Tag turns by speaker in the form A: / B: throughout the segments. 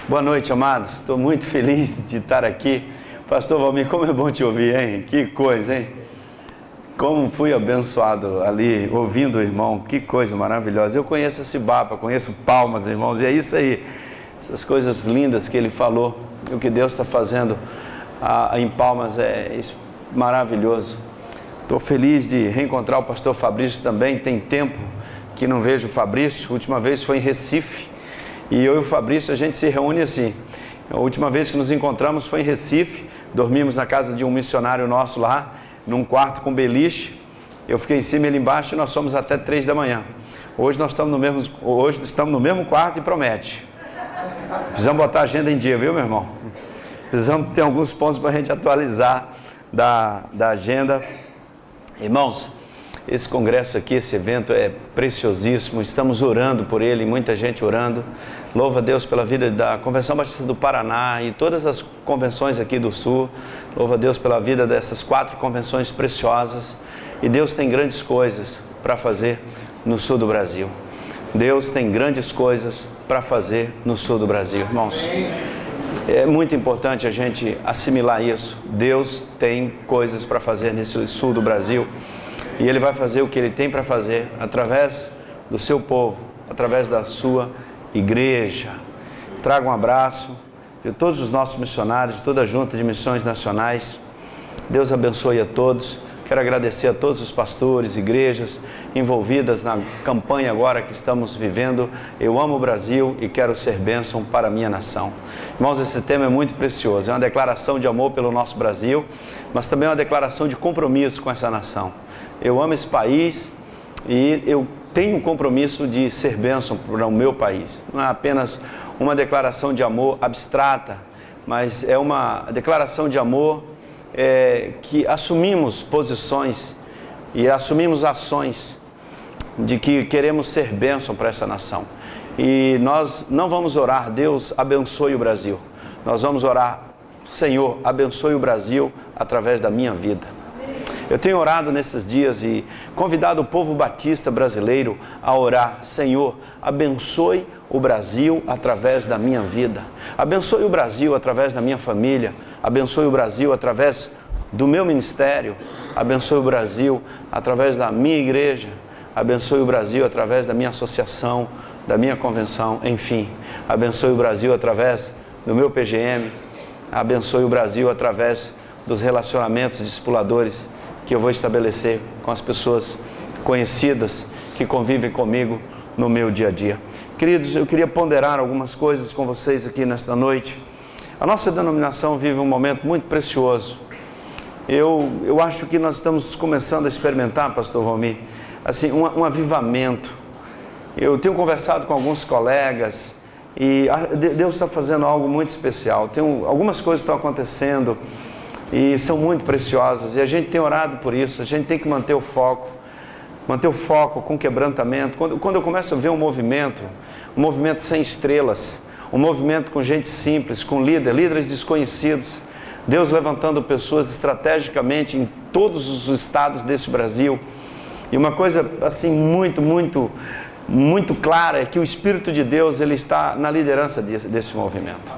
A: Boa noite, amados. Estou muito feliz de estar aqui. Pastor Valmir, como é bom te ouvir, hein? Que coisa, hein? Como fui abençoado ali, ouvindo o irmão. Que coisa maravilhosa. Eu conheço esse Bapa, conheço Palmas, irmãos. E é isso aí. Essas coisas lindas que ele falou. O que Deus está fazendo em Palmas é maravilhoso. Estou feliz de reencontrar o pastor Fabrício também. Tem tempo que não vejo o Fabrício. A última vez foi em Recife. E eu e o Fabrício, a gente se reúne assim. A última vez que nos encontramos foi em Recife. Dormimos na casa de um missionário nosso lá, num quarto com beliche. Eu fiquei em cima e ele embaixo e nós fomos até 3 da manhã. Hoje estamos no mesmo quarto e promete. Precisamos botar a agenda em dia, viu, meu irmão? Precisamos ter alguns pontos para a gente atualizar da agenda. Irmãos, esse congresso aqui, esse evento é preciosíssimo, estamos orando por ele, muita gente orando. Louva a Deus pela vida da Convenção Batista do Paraná e todas as convenções aqui do Sul. Louva a Deus pela vida dessas 4 convenções preciosas. E Deus tem grandes coisas para fazer no Sul do Brasil. Deus tem grandes coisas para fazer no Sul do Brasil, irmãos. É muito importante a gente assimilar isso. Deus tem coisas para fazer nesse Sul do Brasil. E Ele vai fazer o que Ele tem para fazer através do seu povo, através da sua igreja. Trago um abraço de todos os nossos missionários, de toda a Junta de Missões Nacionais. Deus abençoe a todos. Quero agradecer a todos os pastores, igrejas envolvidas na campanha agora que estamos vivendo. Eu amo o Brasil e quero ser bênção para a minha nação. Irmãos, esse tema é muito precioso. É uma declaração de amor pelo nosso Brasil, mas também é uma declaração de compromisso com essa nação. Eu amo esse país e eu tenho um compromisso de ser bênção para o meu país. Não é apenas uma declaração de amor abstrata, mas é uma declaração de amor que assumimos posições e assumimos ações de que queremos ser bênção para essa nação. E nós não vamos orar, Deus abençoe o Brasil. Nós vamos orar, Senhor, abençoe o Brasil através da minha vida. Eu tenho orado nesses dias e convidado o povo batista brasileiro a orar. Senhor, abençoe o Brasil através da minha vida. Abençoe o Brasil através da minha família. Abençoe o Brasil através do meu ministério. Abençoe o Brasil através da minha igreja. Abençoe o Brasil através da minha associação, da minha convenção, enfim. Abençoe o Brasil através do meu PGM. Abençoe o Brasil através dos relacionamentos discipuladores que eu vou estabelecer com as pessoas conhecidas que convivem comigo no meu dia a dia. Queridos, eu queria ponderar algumas coisas com vocês aqui nesta noite. A nossa denominação vive um momento muito precioso. Eu acho que nós estamos começando a experimentar, pastor Valmir, assim, um avivamento. Eu tenho conversado com alguns colegas e Deus está fazendo algo muito especial. Algumas coisas estão acontecendo e são muito preciosas, e a gente tem orado por isso. A gente tem que manter o foco com quebrantamento. Quando eu começo a ver um movimento sem estrelas, um movimento com gente simples, com líderes desconhecidos, Deus levantando pessoas estrategicamente em todos os estados desse Brasil, e uma coisa assim muito clara é que o Espírito de Deus, ele está na liderança desse movimento.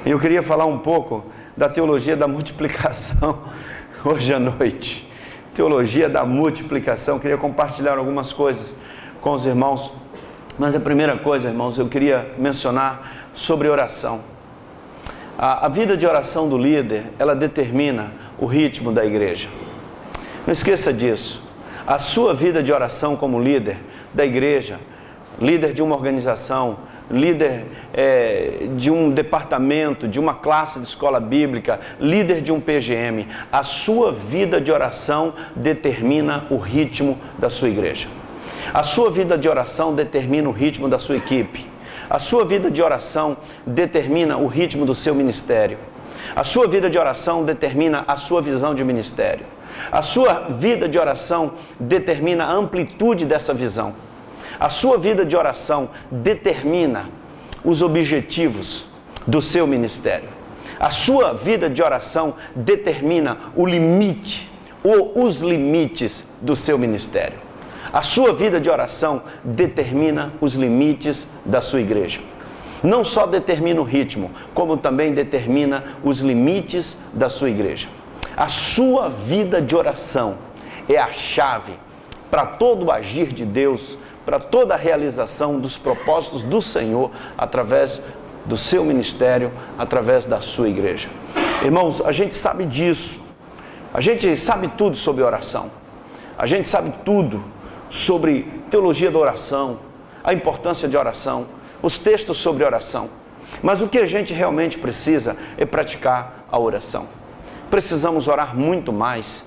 A: E eu queria falar um pouco da teologia da multiplicação hoje à noite. Teologia da multiplicação. Queria compartilhar algumas coisas com os irmãos. Mas a primeira coisa, irmãos, eu queria mencionar sobre oração. A vida de oração do líder, ela determina o ritmo da igreja. Não esqueça disso. A sua vida de oração como líder da igreja, líder de uma organização, líder de um departamento, de uma classe de escola bíblica, líder de um PGM, a sua vida de oração determina o ritmo da sua igreja. A sua vida de oração determina o ritmo da sua equipe. A sua vida de oração determina o ritmo do seu ministério. A sua vida de oração determina a sua visão de ministério. A sua vida de oração determina a amplitude dessa visão. A sua vida de oração determina os objetivos do seu ministério. A sua vida de oração determina o limite ou os limites do seu ministério. A sua vida de oração determina os limites da sua igreja. Não só determina o ritmo, como também determina os limites da sua igreja. A sua vida de oração é a chave para todo o agir de Deus, para toda a realização dos propósitos do Senhor, através do seu ministério, através da sua igreja. Irmãos, a gente sabe disso. A gente sabe tudo sobre oração. A gente sabe tudo sobre teologia da oração, a importância de oração, os textos sobre oração. Mas o que a gente realmente precisa é praticar a oração. Precisamos orar muito mais,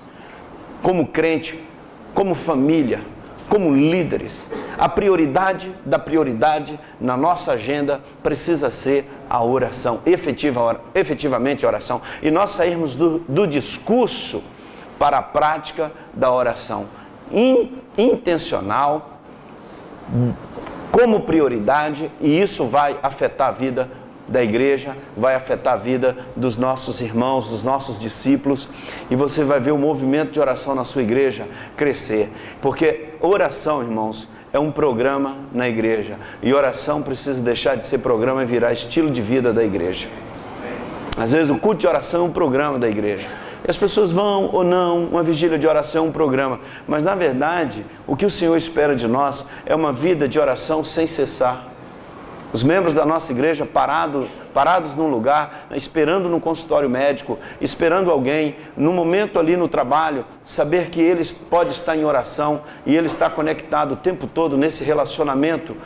A: como crente, como família, como líderes. A prioridade da prioridade na nossa agenda precisa ser a oração, efetivamente a oração. E nós sairmos do discurso para a prática da oração, intencional, como prioridade, e isso vai afetar a vida da igreja, vai afetar a vida dos nossos irmãos, dos nossos discípulos, e você vai ver o movimento de oração na sua igreja crescer, porque oração, irmãos, é um programa na igreja, e oração precisa deixar de ser programa e virar estilo de vida da igreja. Às vezes o culto de oração é um programa da igreja, e as pessoas vão ou não, uma vigília de oração é um programa, mas na verdade, o que o Senhor espera de nós é uma vida de oração sem cessar. Os membros da nossa igreja parados num lugar, esperando no consultório médico, esperando alguém, no momento ali no trabalho, saber que ele pode estar em oração e ele está conectado o tempo todo nesse relacionamento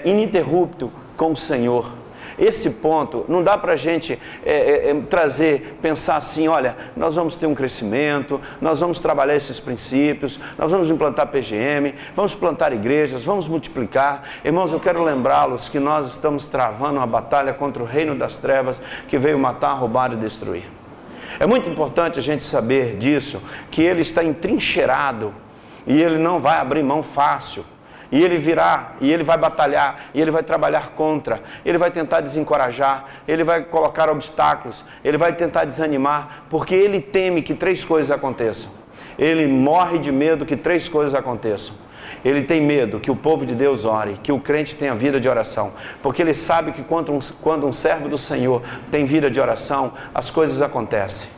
A: ininterrupto com o Senhor. Esse ponto, não dá para a gente pensar assim, olha, nós vamos ter um crescimento, nós vamos trabalhar esses princípios, nós vamos implantar PGM, vamos plantar igrejas, vamos multiplicar. Irmãos, eu quero lembrá-los que nós estamos travando uma batalha contra o reino das trevas que veio matar, roubar e destruir. É muito importante a gente saber disso, que ele está entrincheirado e ele não vai abrir mão fácil. E ele virá, e ele vai batalhar, e ele vai trabalhar contra, ele vai tentar desencorajar, ele vai colocar obstáculos, ele vai tentar desanimar, porque ele teme que 3 coisas aconteçam. Ele morre de medo que 3 coisas aconteçam. Ele tem medo que o povo de Deus ore, que o crente tenha vida de oração, porque ele sabe que quando um servo do Senhor tem vida de oração, as coisas acontecem.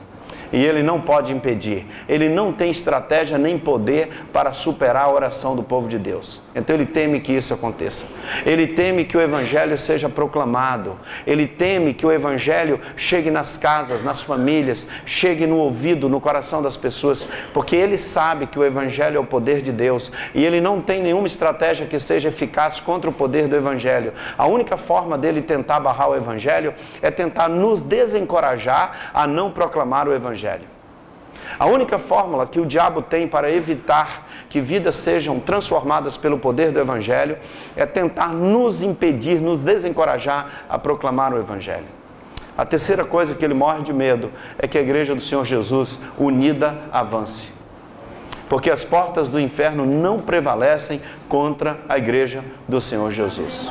A: E ele não pode impedir, ele não tem estratégia nem poder para superar a oração do povo de Deus. Então ele teme que isso aconteça, ele teme que o evangelho seja proclamado, ele teme que o evangelho chegue nas casas, nas famílias, chegue no ouvido, no coração das pessoas, porque ele sabe que o evangelho é o poder de Deus, e ele não tem nenhuma estratégia que seja eficaz contra o poder do evangelho. A única forma dele tentar barrar o evangelho é tentar nos desencorajar a não proclamar o evangelho. A única fórmula que o diabo tem para evitar que vidas sejam transformadas pelo poder do evangelho é tentar nos impedir, nos desencorajar a proclamar o evangelho. A terceira coisa que ele morre de medo é que a igreja do Senhor Jesus unida avance, porque as portas do inferno não prevalecem contra a igreja do Senhor Jesus.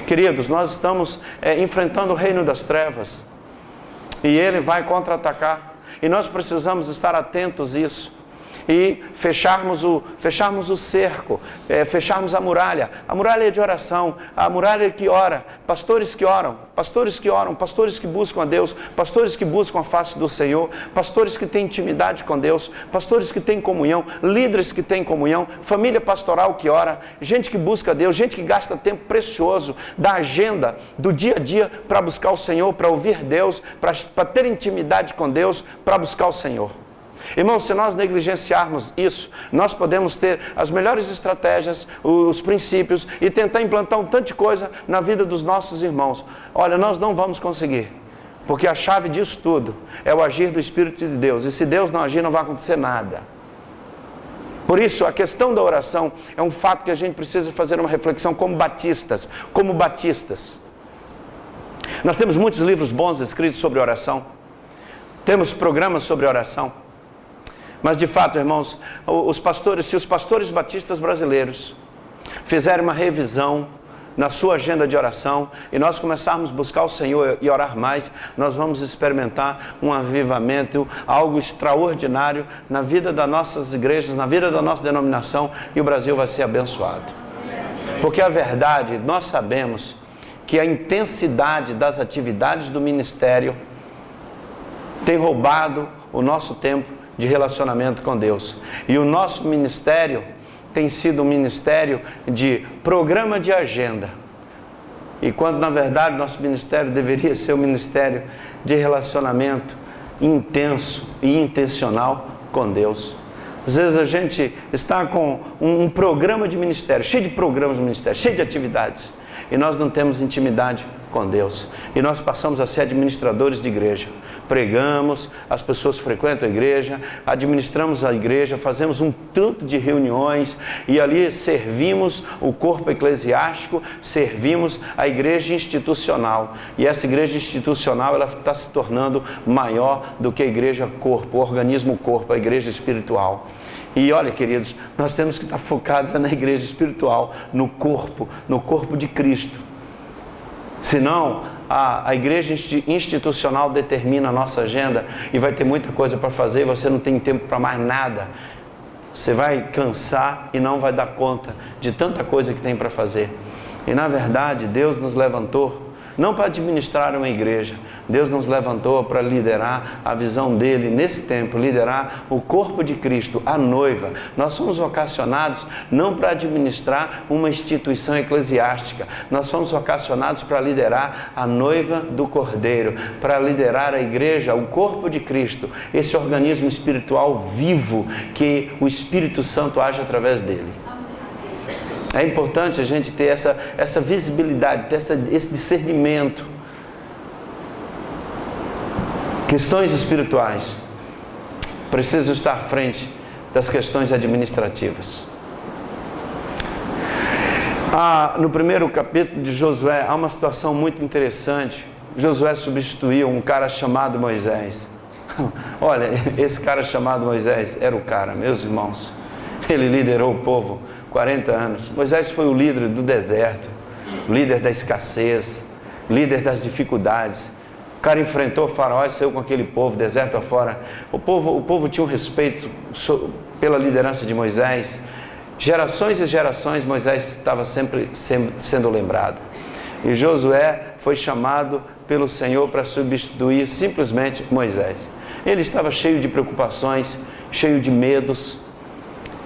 A: Queridos, nós estamos enfrentando o reino das trevas e ele vai contra-atacar. E nós precisamos estar atentos a isso e fecharmos o cerco, fecharmos a muralha de oração, a muralha que ora, pastores que oram, pastores que buscam a Deus, pastores que buscam a face do Senhor, pastores que têm intimidade com Deus, pastores que têm comunhão, líderes que têm comunhão, família pastoral que ora, gente que busca a Deus, gente que gasta tempo precioso da agenda, do dia a dia para buscar o Senhor, para ouvir Deus, para ter intimidade com Deus, para buscar o Senhor. Irmãos, se nós negligenciarmos isso, nós podemos ter as melhores estratégias, os princípios e tentar implantar um tanto de coisa na vida dos nossos irmãos. Olha, nós não vamos conseguir, porque a chave disso tudo é o agir do Espírito de Deus, e se Deus não agir não vai acontecer nada. Por isso, a questão da oração é um fato que a gente precisa fazer uma reflexão como batistas. Nós temos muitos livros bons escritos sobre oração, temos programas sobre oração, mas de fato, irmãos, se os pastores batistas brasileiros fizerem uma revisão na sua agenda de oração e nós começarmos a buscar o Senhor e orar mais, nós vamos experimentar um avivamento, algo extraordinário na vida das nossas igrejas, na vida da nossa denominação, e o Brasil vai ser abençoado. Porque a verdade, nós sabemos que a intensidade das atividades do ministério tem roubado o nosso tempo de relacionamento com Deus. E o nosso ministério tem sido um ministério de programa de agenda. E quando na verdade nosso ministério deveria ser um ministério de relacionamento intenso e intencional com Deus. Às vezes a gente está com um programa de ministério, cheio de programas de ministério, cheio de atividades, e nós não temos intimidade com Deus. E nós passamos a ser administradores de igreja. Pregamos, as pessoas frequentam a igreja, administramos a igreja, fazemos um tanto de reuniões e ali servimos o corpo eclesiástico, servimos a igreja institucional. E essa igreja institucional, ela está se tornando maior do que a igreja corpo, o organismo corpo, a igreja espiritual. E olha, queridos, nós temos que estar focados na igreja espiritual, no corpo de Cristo. Senão, a igreja institucional determina a nossa agenda e vai ter muita coisa para fazer e você não tem tempo para mais nada. Você vai cansar e não vai dar conta de tanta coisa que tem para fazer. E na verdade, Deus nos levantou não para administrar uma igreja. Deus nos levantou para liderar a visão dele nesse tempo, liderar o corpo de Cristo, a noiva. Nós somos vocacionados não para administrar uma instituição eclesiástica. Nós somos vocacionados para liderar a noiva do Cordeiro, para liderar a igreja, o corpo de Cristo, esse organismo espiritual vivo que o Espírito Santo age através dele. É importante a gente ter essa visibilidade, ter esse discernimento. Questões espirituais precisam estar à frente das questões administrativas. No primeiro capítulo de Josué, há uma situação muito interessante. Josué substituiu um cara chamado Moisés. Olha, esse cara chamado Moisés era o cara, meus irmãos. Ele liderou o povo 40 anos. Moisés foi o líder do deserto, o líder da escassez, líder das dificuldades. O cara enfrentou o faraó e saiu com aquele povo, deserto afora. O povo tinha um respeito pela liderança de Moisés. Gerações e gerações, Moisés estava sempre sendo lembrado. E Josué foi chamado pelo Senhor para substituir simplesmente Moisés. Ele estava cheio de preocupações, cheio de medos.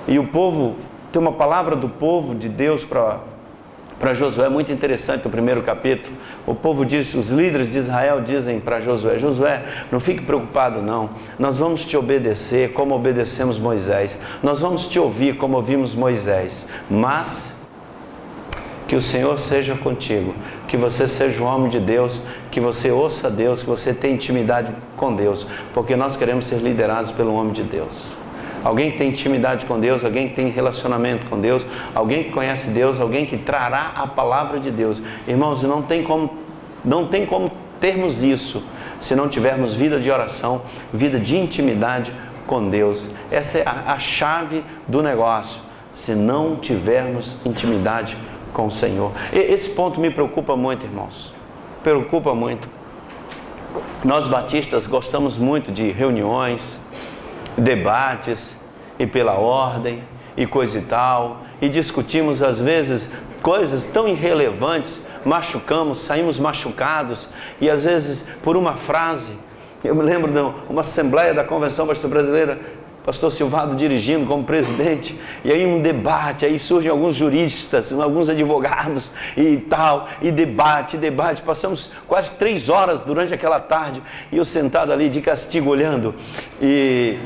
A: E o povo, tem uma palavra do povo de Deus para Josué muito interessante no primeiro capítulo. O povo diz, os líderes de Israel dizem para Josué: Josué, não fique preocupado não, nós vamos te obedecer como obedecemos Moisés, nós vamos te ouvir como ouvimos Moisés, mas que o Senhor seja contigo, que você seja um homem de Deus, que você ouça Deus, que você tenha intimidade com Deus, porque nós queremos ser liderados pelo homem de Deus. Alguém que tem intimidade com Deus, alguém que tem relacionamento com Deus, alguém que conhece Deus, alguém que trará a palavra de Deus. Irmãos, não tem como termos isso se não tivermos vida de oração, vida de intimidade com Deus. Essa é a chave do negócio, se não tivermos intimidade com o Senhor. Esse ponto me preocupa muito, irmãos. Preocupa muito. Nós batistas gostamos muito de reuniões, debates e pela ordem e coisa e tal, e discutimos às vezes coisas tão irrelevantes, machucamos, saímos machucados, e às vezes por uma frase. Eu me lembro de uma assembleia da Convenção Batista Brasileira, pastor Silvado dirigindo como presidente, e aí um debate, aí surgem alguns juristas, alguns advogados e tal, e debate, passamos quase 3 horas durante aquela tarde, e eu sentado ali de castigo olhando, e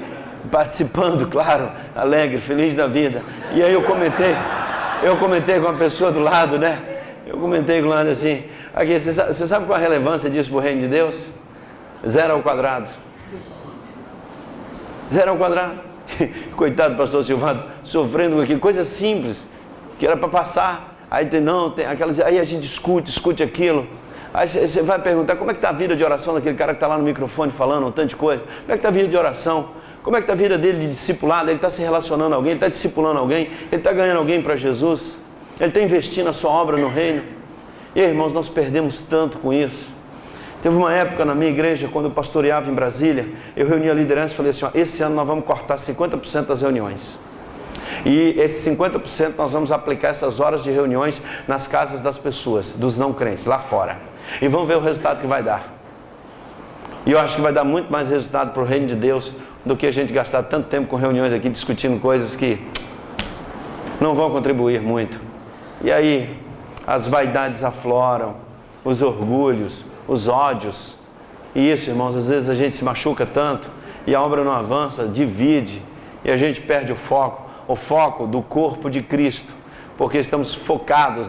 A: participando, claro, alegre, feliz da vida. E aí eu comentei com a pessoa do lado, né? Eu comentei com o lado assim, aqui, você sabe qual a relevância disso para o reino de Deus? 0 ao quadrado. 0 ao quadrado. Coitado do pastor Silvado, sofrendo com aquilo, coisa simples, que era para passar. Aí aí a gente discute aquilo. Aí você vai perguntar, como é que está a vida de oração daquele cara que está lá no microfone falando um tanto de coisa? Como é que está a vida de oração? Como é que está a vida dele de discipulado? Ele está se relacionando a alguém, ele está discipulando alguém, ele está ganhando alguém para Jesus, ele está investindo a sua obra no reino. E irmãos, nós perdemos tanto com isso. Teve uma época na minha igreja, quando eu pastoreava em Brasília, eu reuni a liderança e falei assim, esse ano nós vamos cortar 50% das reuniões. E esses 50% nós vamos aplicar essas horas de reuniões nas casas das pessoas, dos não crentes, lá fora. E vamos ver o resultado que vai dar. E eu acho que vai dar muito mais resultado para o reino de Deus do que a gente gastar tanto tempo com reuniões aqui discutindo coisas que não vão contribuir muito. E aí as vaidades afloram, os orgulhos, os ódios. E isso, irmãos, às vezes a gente se machuca tanto e a obra não avança, divide e a gente perde o foco do corpo de Cristo, porque estamos focados,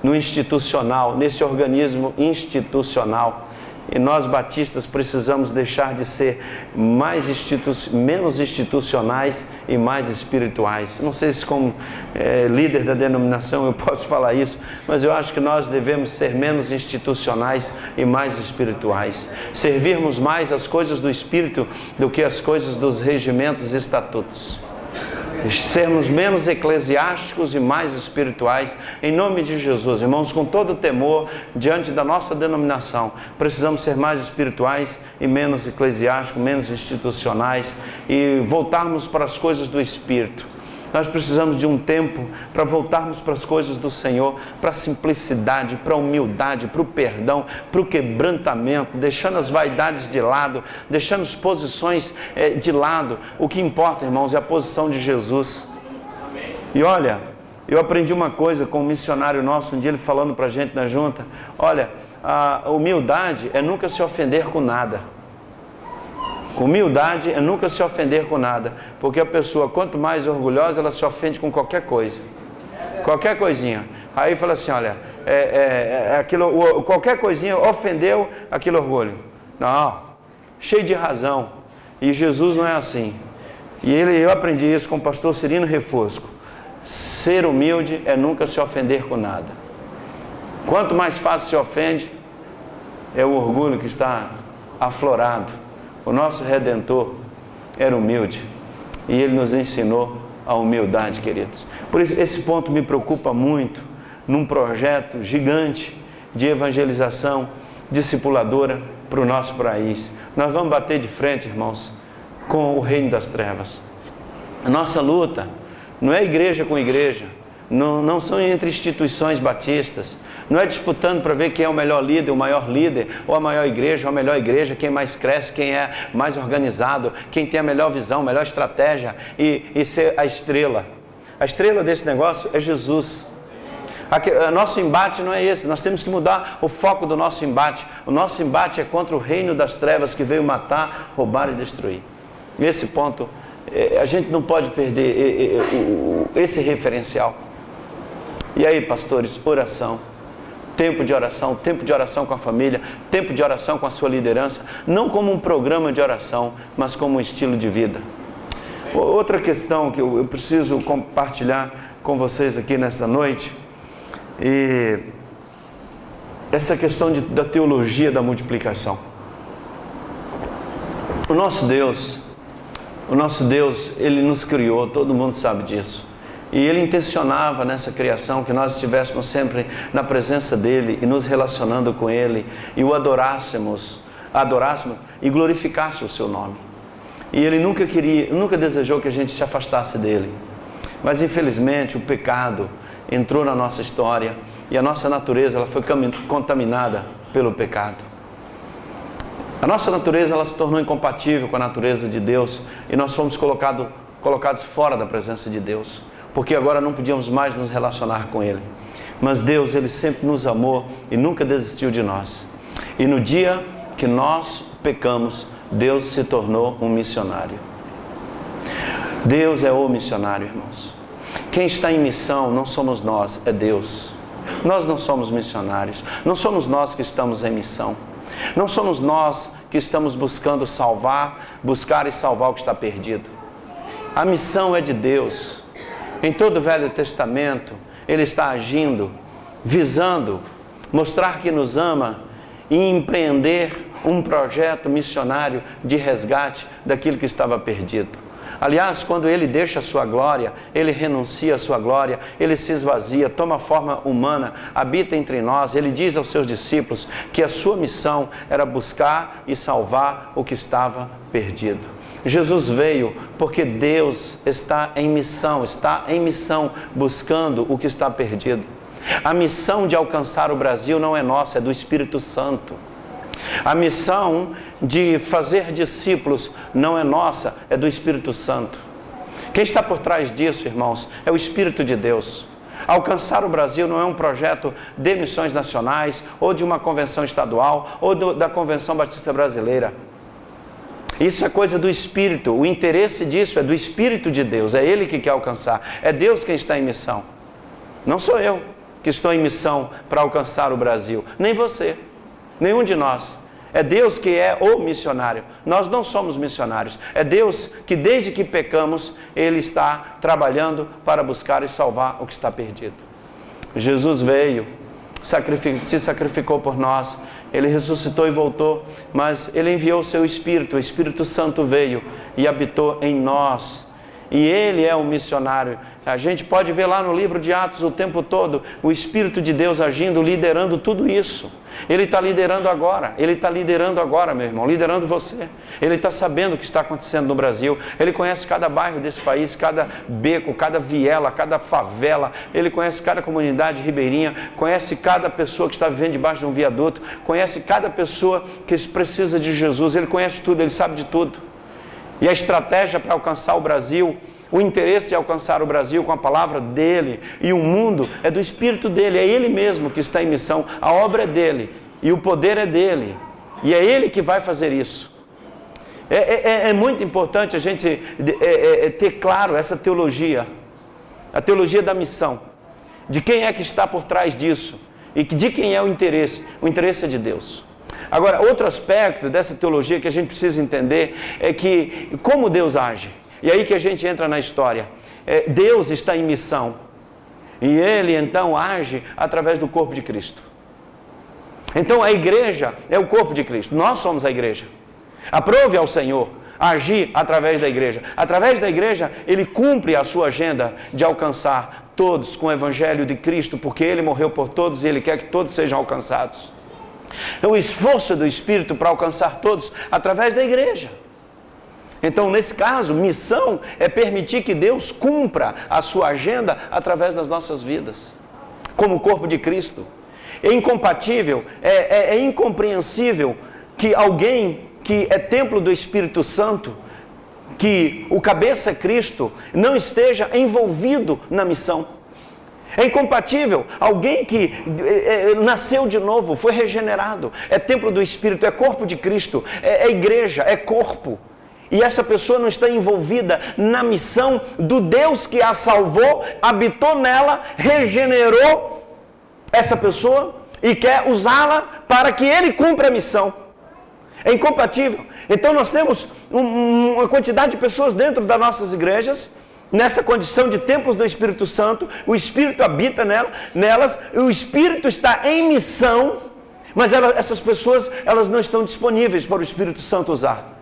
A: no institucional, nesse organismo institucional. E nós batistas precisamos deixar de ser menos institucionais e mais espirituais. Não sei se como líder da denominação eu posso falar isso, mas eu acho que nós devemos ser menos institucionais e mais espirituais. Servirmos mais as coisas do Espírito do que as coisas dos regimentos e estatutos. Sermos menos eclesiásticos e mais espirituais, em nome de Jesus. Irmãos, com todo temor, diante da nossa denominação, precisamos ser mais espirituais e menos eclesiásticos, menos institucionais, e voltarmos para as coisas do Espírito. Nós precisamos de um tempo para voltarmos para as coisas do Senhor, para a simplicidade, para a humildade, para o perdão, para o quebrantamento, deixando as vaidades de lado, deixando as posições de lado. O que importa, irmãos, é a posição de Jesus. E olha, eu aprendi uma coisa com um missionário nosso, um dia ele falando para a gente na junta: olha, a humildade é nunca se ofender com nada. Humildade é nunca se ofender com nada, porque a pessoa, quanto mais orgulhosa, ela se ofende com qualquer coisa, qualquer coisinha. Aí fala assim, olha, qualquer coisinha ofendeu aquele orgulho. Não, cheio de razão. E Jesus não é assim. E eu aprendi isso com o pastor Cirino Refosco. Ser humilde é nunca se ofender com nada. Quanto mais fácil se ofende, é o orgulho que está aflorado. O nosso Redentor era humilde e Ele nos ensinou a humildade, queridos. Por isso, esse ponto me preocupa muito num projeto gigante de evangelização discipuladora para o nosso país. Nós vamos bater de frente, irmãos, com o reino das trevas. A nossa luta não é igreja com igreja, não são entre instituições batistas, não é disputando para ver quem é o melhor líder, o maior líder, ou a maior igreja, ou a melhor igreja, quem mais cresce, quem é mais organizado, quem tem a melhor visão, a melhor estratégia e ser a estrela. A estrela desse negócio é Jesus. Nosso embate não é esse, nós temos que mudar o foco do nosso embate. O nosso embate é contra o reino das trevas que veio matar, roubar e destruir. Nesse ponto, a gente não pode perder esse referencial. E aí, pastores, oração. Tempo de oração com a família, tempo de oração com a sua liderança, não como um programa de oração, mas como um estilo de vida. Outra questão que eu preciso compartilhar com vocês aqui nesta noite, e essa questão da teologia da multiplicação. O nosso Deus, Ele nos criou, todo mundo sabe disso. E Ele intencionava nessa criação que nós estivéssemos sempre na presença dEle e nos relacionando com Ele e o adorássemos e glorificasse o Seu nome. E Ele nunca desejou que a gente se afastasse dEle. Mas infelizmente o pecado entrou na nossa história e a nossa natureza ela foi contaminada pelo pecado. A nossa natureza ela se tornou incompatível com a natureza de Deus e nós fomos colocados fora da presença de Deus. Porque agora não podíamos mais nos relacionar com Ele. Mas Deus, Ele sempre nos amou e nunca desistiu de nós. E no dia que nós pecamos, Deus se tornou um missionário. Deus é o missionário, irmãos. Quem está em missão não somos nós, é Deus. Nós não somos missionários. Não somos nós que estamos em missão. Não somos nós que estamos buscar e salvar o que está perdido. A missão é de Deus. Em todo o Velho Testamento, Ele está agindo, visando mostrar que nos ama e empreender um projeto missionário de resgate daquilo que estava perdido. Aliás, quando Ele deixa a sua glória, Ele renuncia a sua glória, Ele se esvazia, toma forma humana, habita entre nós. Ele diz aos seus discípulos que a sua missão era buscar e salvar o que estava perdido. Jesus veio porque Deus está em missão buscando o que está perdido. A missão de alcançar o Brasil não é nossa, é do Espírito Santo. A missão de fazer discípulos não é nossa, é do Espírito Santo. Quem está por trás disso, irmãos, é o Espírito de Deus. Alcançar o Brasil não é um projeto de missões nacionais, ou de uma convenção estadual, ou da Convenção Batista Brasileira. Isso é coisa do Espírito. O interesse disso é do Espírito de Deus. É Ele que quer alcançar. É Deus quem está em missão. Não sou eu que estou em missão para alcançar o Brasil. Nem você. Nenhum de nós. É Deus que é o missionário. Nós não somos missionários. É Deus que, desde que pecamos, Ele está trabalhando para buscar e salvar o que está perdido. Jesus veio, se sacrificou por nós. Ele ressuscitou e voltou, mas Ele enviou o seu Espírito. O Espírito Santo veio e habitou em nós. E Ele é o missionário. A gente pode ver lá no livro de Atos o tempo todo o Espírito de Deus agindo, liderando tudo isso. Ele está liderando agora. Ele está liderando agora, meu irmão, liderando você. Ele está sabendo o que está acontecendo no Brasil. Ele conhece cada bairro desse país, cada beco, cada viela, cada favela. Ele conhece cada comunidade ribeirinha, conhece cada pessoa que está vivendo debaixo de um viaduto, conhece cada pessoa que precisa de Jesus. Ele conhece tudo, Ele sabe de tudo. E a estratégia para alcançar o Brasil, o interesse de alcançar o Brasil com a palavra dEle e o mundo é do Espírito dEle, é Ele mesmo que está em missão, a obra é dEle e o poder é dEle e é Ele que vai fazer isso. É muito importante a gente ter claro essa teologia, a teologia da missão, de quem é que está por trás disso e de quem é o interesse é de Deus. Agora, outro aspecto dessa teologia que a gente precisa entender é que como Deus age. E aí que a gente entra na história. Deus está em missão. E Ele então age através do corpo de Cristo. Então a igreja é o corpo de Cristo. Nós somos a igreja. Aprove ao Senhor agir através da igreja. Através da igreja, Ele cumpre a sua agenda de alcançar todos com o Evangelho de Cristo, porque Ele morreu por todos e Ele quer que todos sejam alcançados. O esforço do Espírito para alcançar todos através da igreja. Então, nesse caso, missão é permitir que Deus cumpra a sua agenda através das nossas vidas, como corpo de Cristo. É incompatível, é incompreensível que alguém que é templo do Espírito Santo, que o cabeça é Cristo, não esteja envolvido na missão. É incompatível alguém que nasceu de novo, foi regenerado, é templo do Espírito, é corpo de Cristo, é igreja, é corpo. E essa pessoa não está envolvida na missão do Deus que a salvou, habitou nela, regenerou essa pessoa e quer usá-la para que Ele cumpra a missão. É incompatível. Então nós temos uma quantidade de pessoas dentro das nossas igrejas, nessa condição de templos do Espírito Santo, o Espírito habita nelas, o Espírito está em missão, mas essas pessoas elas não estão disponíveis para o Espírito Santo usar.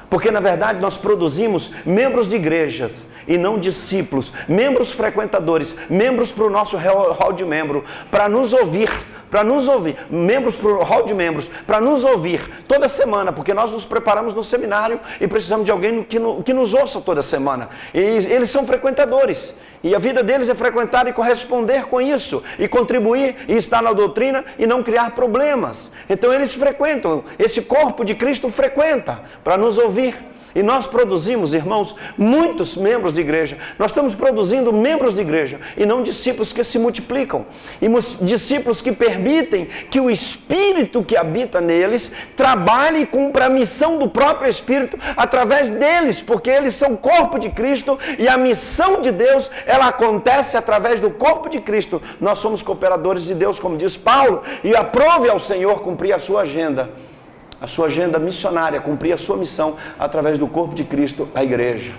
A: Porque, na verdade, nós produzimos membros de igrejas e não discípulos, membros frequentadores, membros para o nosso hall de membro, para nos ouvir, membros para o hall de membros, para nos ouvir toda semana, porque nós nos preparamos no seminário e precisamos de alguém que nos ouça toda semana. E eles são frequentadores. E a vida deles é frequentar e corresponder com isso, e contribuir, e estar na doutrina, e não criar problemas. Então eles frequentam, esse corpo de Cristo frequenta, para nos ouvir. E nós produzimos, irmãos, muitos membros de igreja. Nós estamos produzindo membros de igreja, e não discípulos que se multiplicam. E discípulos que permitem que o Espírito que habita neles trabalhe e cumpra a missão do próprio Espírito através deles, porque eles são corpo de Cristo, e a missão de Deus, ela acontece através do corpo de Cristo. Nós somos cooperadores de Deus, como diz Paulo, e aprove ao Senhor cumprir a sua agenda missionária, cumprir a sua missão através do corpo de Cristo, a igreja.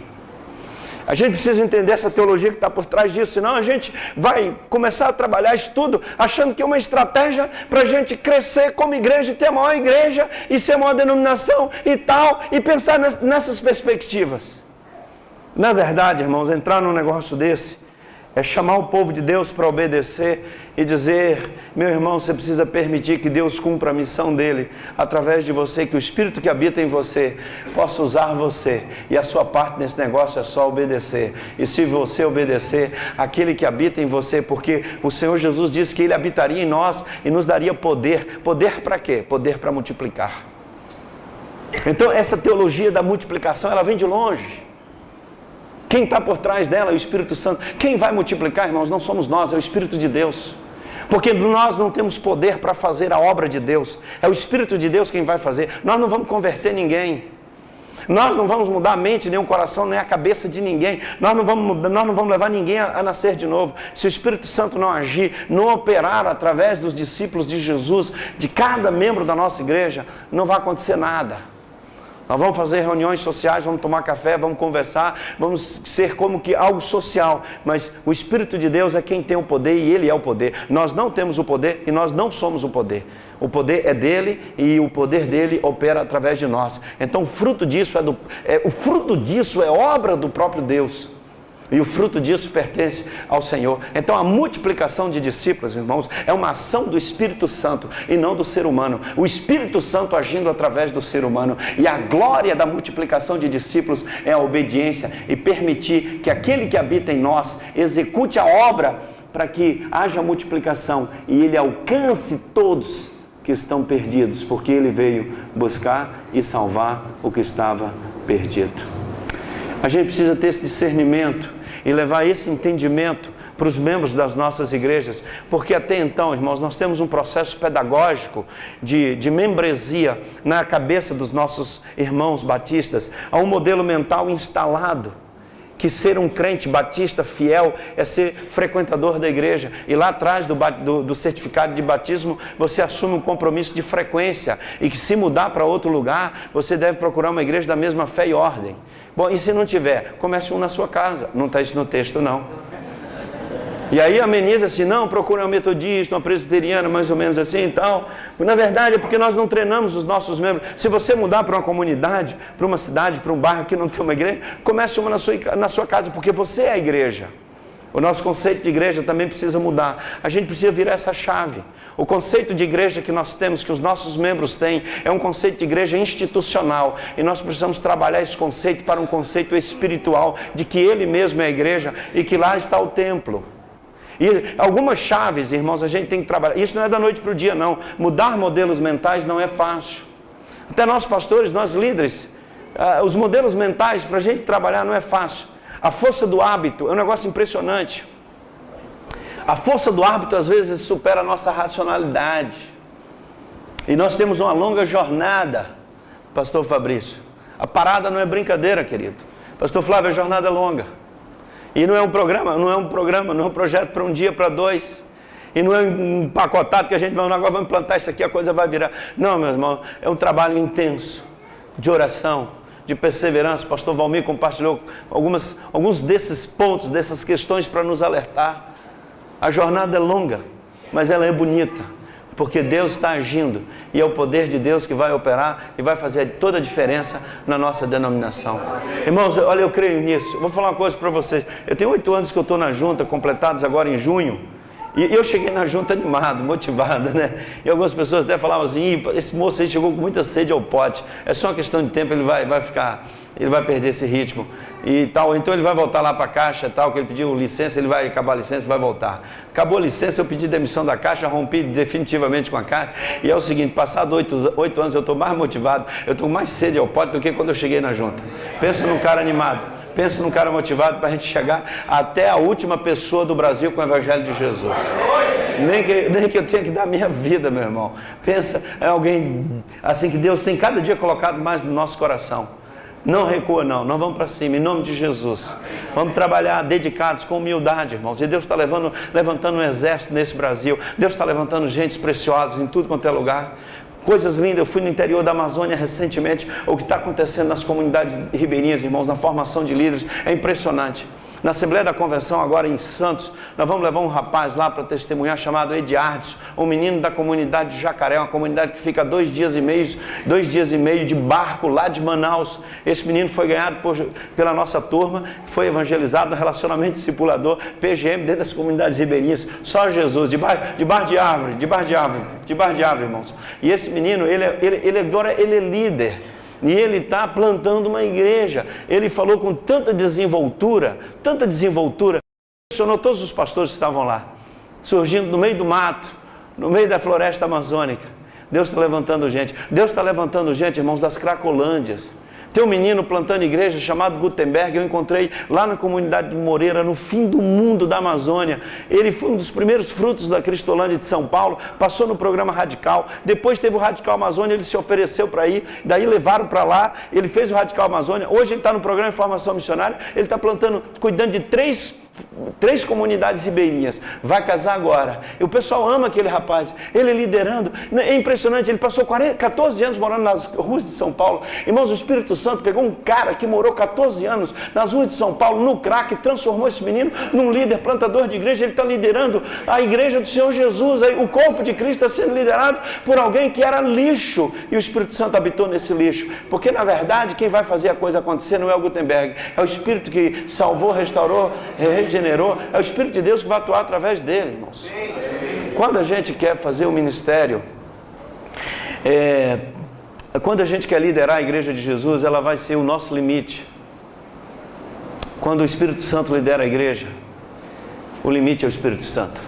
A: A gente precisa entender essa teologia que está por trás disso, senão a gente vai começar a trabalhar isso tudo achando que é uma estratégia para a gente crescer como igreja, ter a maior igreja e ser a maior denominação e tal, e pensar nessas perspectivas. Na verdade, irmãos, entrar num negócio desse É chamar o povo de Deus para obedecer e dizer: meu irmão, você precisa permitir que Deus cumpra a missão dele através de você, que o Espírito que habita em você possa usar você, e a sua parte nesse negócio é só obedecer. E se você obedecer, aquele que habita em você, porque o Senhor Jesus disse que Ele habitaria em nós e nos daria poder. Poder para quê? Poder para multiplicar. Então essa teologia da multiplicação, ela vem de longe. Quem está por trás dela é o Espírito Santo. Quem vai multiplicar, irmãos, não somos nós, é o Espírito de Deus. Porque nós não temos poder para fazer a obra de Deus. É o Espírito de Deus quem vai fazer. Nós não vamos converter ninguém. Nós não vamos mudar a mente, nem o coração, nem a cabeça de ninguém. Nós não vamos levar ninguém a nascer de novo. Se o Espírito Santo não agir, não operar através dos discípulos de Jesus, de cada membro da nossa igreja, não vai acontecer nada. Nós vamos fazer reuniões sociais, vamos tomar café, vamos conversar, vamos ser como que algo social, mas o Espírito de Deus é quem tem o poder e Ele é o poder. Nós não temos o poder e nós não somos o poder. O poder é dele e o poder dele opera através de nós. Então o fruto disso é obra do próprio Deus. E o fruto disso pertence ao Senhor. Então a multiplicação de discípulos, irmãos, é uma ação do Espírito Santo e não do ser humano. O Espírito Santo agindo através do ser humano. E a glória da multiplicação de discípulos é a obediência e permitir que aquele que habita em nós execute a obra para que haja multiplicação e ele alcance todos que estão perdidos, porque ele veio buscar e salvar o que estava perdido. A gente precisa ter esse discernimento e levar esse entendimento para os membros das nossas igrejas, porque até então, irmãos, nós temos um processo pedagógico de membresia na cabeça dos nossos irmãos batistas. Há um modelo mental instalado, que ser um crente batista fiel é ser frequentador da igreja. E lá atrás do certificado de batismo, você assume um compromisso de frequência, e que se mudar para outro lugar, você deve procurar uma igreja da mesma fé e ordem. Bom, e se não tiver, comece um na sua casa. Não está isso no texto, não. E aí ameniza assim: não, procura um metodista, uma presbiteriana, mais ou menos assim e tal. Na verdade é porque nós não treinamos os nossos membros. Se você mudar para uma comunidade, para uma cidade, para um bairro que não tem uma igreja, comece uma na sua casa, porque você é a igreja. O nosso conceito de igreja também precisa mudar. A gente precisa virar essa chave. O conceito de igreja que nós temos, que os nossos membros têm, é um conceito de igreja institucional. E nós precisamos trabalhar esse conceito para um conceito espiritual, de que Ele mesmo é a igreja e que lá está o templo. E algumas chaves, irmãos, a gente tem que trabalhar. Isso não é da noite para o dia, não. Mudar modelos mentais não é fácil. Até nós pastores, nós líderes, os modelos mentais para a gente trabalhar não é fácil. A força do hábito é um negócio impressionante. A força do hábito às vezes supera a nossa racionalidade. E nós temos uma longa jornada, pastor Fabrício. A parada não é brincadeira, querido. Pastor Flávio, a jornada é longa. E não é um programa, não é um projeto para um dia, para dois. E não é um pacotado que a gente vai, agora vamos implantar isso aqui, a coisa vai virar. Não, meu irmão, é um trabalho intenso, de oração, de perseverança. O pastor Valmir compartilhou alguns desses pontos, dessas questões para nos alertar. A jornada é longa, mas ela é bonita, porque Deus está agindo, e é o poder de Deus que vai operar e vai fazer toda a diferença na nossa denominação. Irmãos, olha, eu creio nisso. Vou falar uma coisa para vocês. Eu tenho 8 anos que eu estou na junta, completados agora em junho, e eu cheguei na junta animado, motivado, né? E algumas pessoas até falavam assim: esse moço aí chegou com muita sede ao pote, é só uma questão de tempo, ele vai perder esse ritmo e tal, então ele vai voltar lá para a Caixa e tal, que ele pediu licença, ele vai acabar a licença e vai voltar. Acabou a licença, eu pedi demissão da Caixa, rompi definitivamente com a Caixa, e é o seguinte: passado 8 anos eu estou mais motivado, eu estou com mais sede ao pote do que quando eu cheguei na junta. Pensa num cara animado, pensa num cara motivado para a gente chegar até a última pessoa do Brasil com o Evangelho de Jesus. Nem que eu tenha que dar minha vida, meu irmão. Pensa, é alguém assim que Deus tem cada dia colocado mais no nosso coração. Não recua, não. Nós vamos para cima, em nome de Jesus. Vamos trabalhar dedicados, com humildade, irmãos. E Deus está levantando um exército nesse Brasil. Deus está levantando gentes preciosas em tudo quanto é lugar. Coisas lindas. Eu fui no interior da Amazônia recentemente. O que está acontecendo nas comunidades ribeirinhas, irmãos, na formação de líderes, é impressionante. Na Assembleia da Convenção, agora em Santos, nós vamos levar um rapaz lá para testemunhar, chamado Ediardes, um menino da comunidade de Jacaré, uma comunidade que fica 2 dias e meio de barco lá de Manaus. Esse menino foi ganhado pela nossa turma, foi evangelizado no relacionamento discipulador, PGM, dentro das comunidades ribeirinhas, só Jesus, debaixo de árvore, irmãos. E esse menino, agora ele é líder. E ele está plantando uma igreja. Ele falou com tanta desenvoltura, impressionou todos os pastores que estavam lá, surgindo no meio do mato, no meio da floresta amazônica. Deus está levantando gente. Deus está levantando gente, irmãos, das Cracolândias. Tem um menino plantando igreja chamado Gutenberg, eu encontrei lá na comunidade de Moreira, no fim do mundo da Amazônia. Ele foi um dos primeiros frutos da Cristolândia de São Paulo, passou no programa Radical, depois teve o Radical Amazônia, ele se ofereceu para ir, daí levaram para lá, ele fez o Radical Amazônia, hoje ele está no programa de formação missionária, ele está plantando, cuidando de três comunidades ribeirinhas, vai casar agora. E o pessoal ama aquele rapaz, ele liderando, é impressionante, ele passou 14 anos morando nas ruas de São Paulo. Irmãos, o Espírito Santo pegou um cara que morou 14 anos nas ruas de São Paulo, no crack, e transformou esse menino num líder, plantador de igreja. Ele está liderando a igreja do Senhor Jesus, o corpo de Cristo está sendo liderado por alguém que era lixo, e o Espírito Santo habitou nesse lixo, porque na verdade quem vai fazer a coisa acontecer não é o Gutenberg, é o Espírito que salvou, restaurou, regenerou, é o Espírito de Deus que vai atuar através dele, irmãos. Quando a gente quer fazer o ministério, quando a gente quer liderar a igreja de Jesus, ela vai ser o nosso limite. Quando o Espírito Santo lidera a igreja, o limite é o Espírito Santo.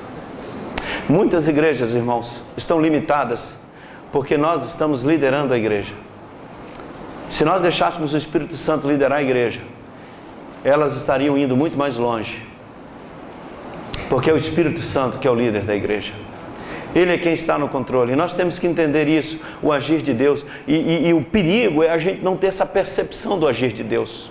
A: Muitas igrejas, irmãos, estão limitadas porque nós estamos liderando a igreja. Se nós deixássemos o Espírito Santo liderar a igreja, elas estariam indo muito mais longe, porque é o Espírito Santo que é o líder da igreja. Ele é quem está no controle, e nós temos que entender isso, o agir de Deus, e o perigo é a gente não ter essa percepção do agir de Deus.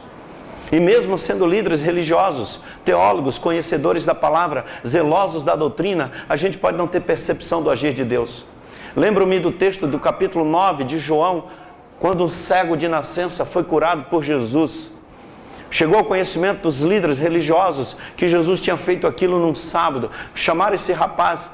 A: E mesmo sendo líderes religiosos, teólogos, conhecedores da palavra, zelosos da doutrina, a gente pode não ter percepção do agir de Deus. Lembro-me do texto do capítulo 9 de João, quando um cego de nascença foi curado por Jesus. Chegou ao conhecimento dos líderes religiosos que Jesus tinha feito aquilo num sábado. Chamaram esse rapaz,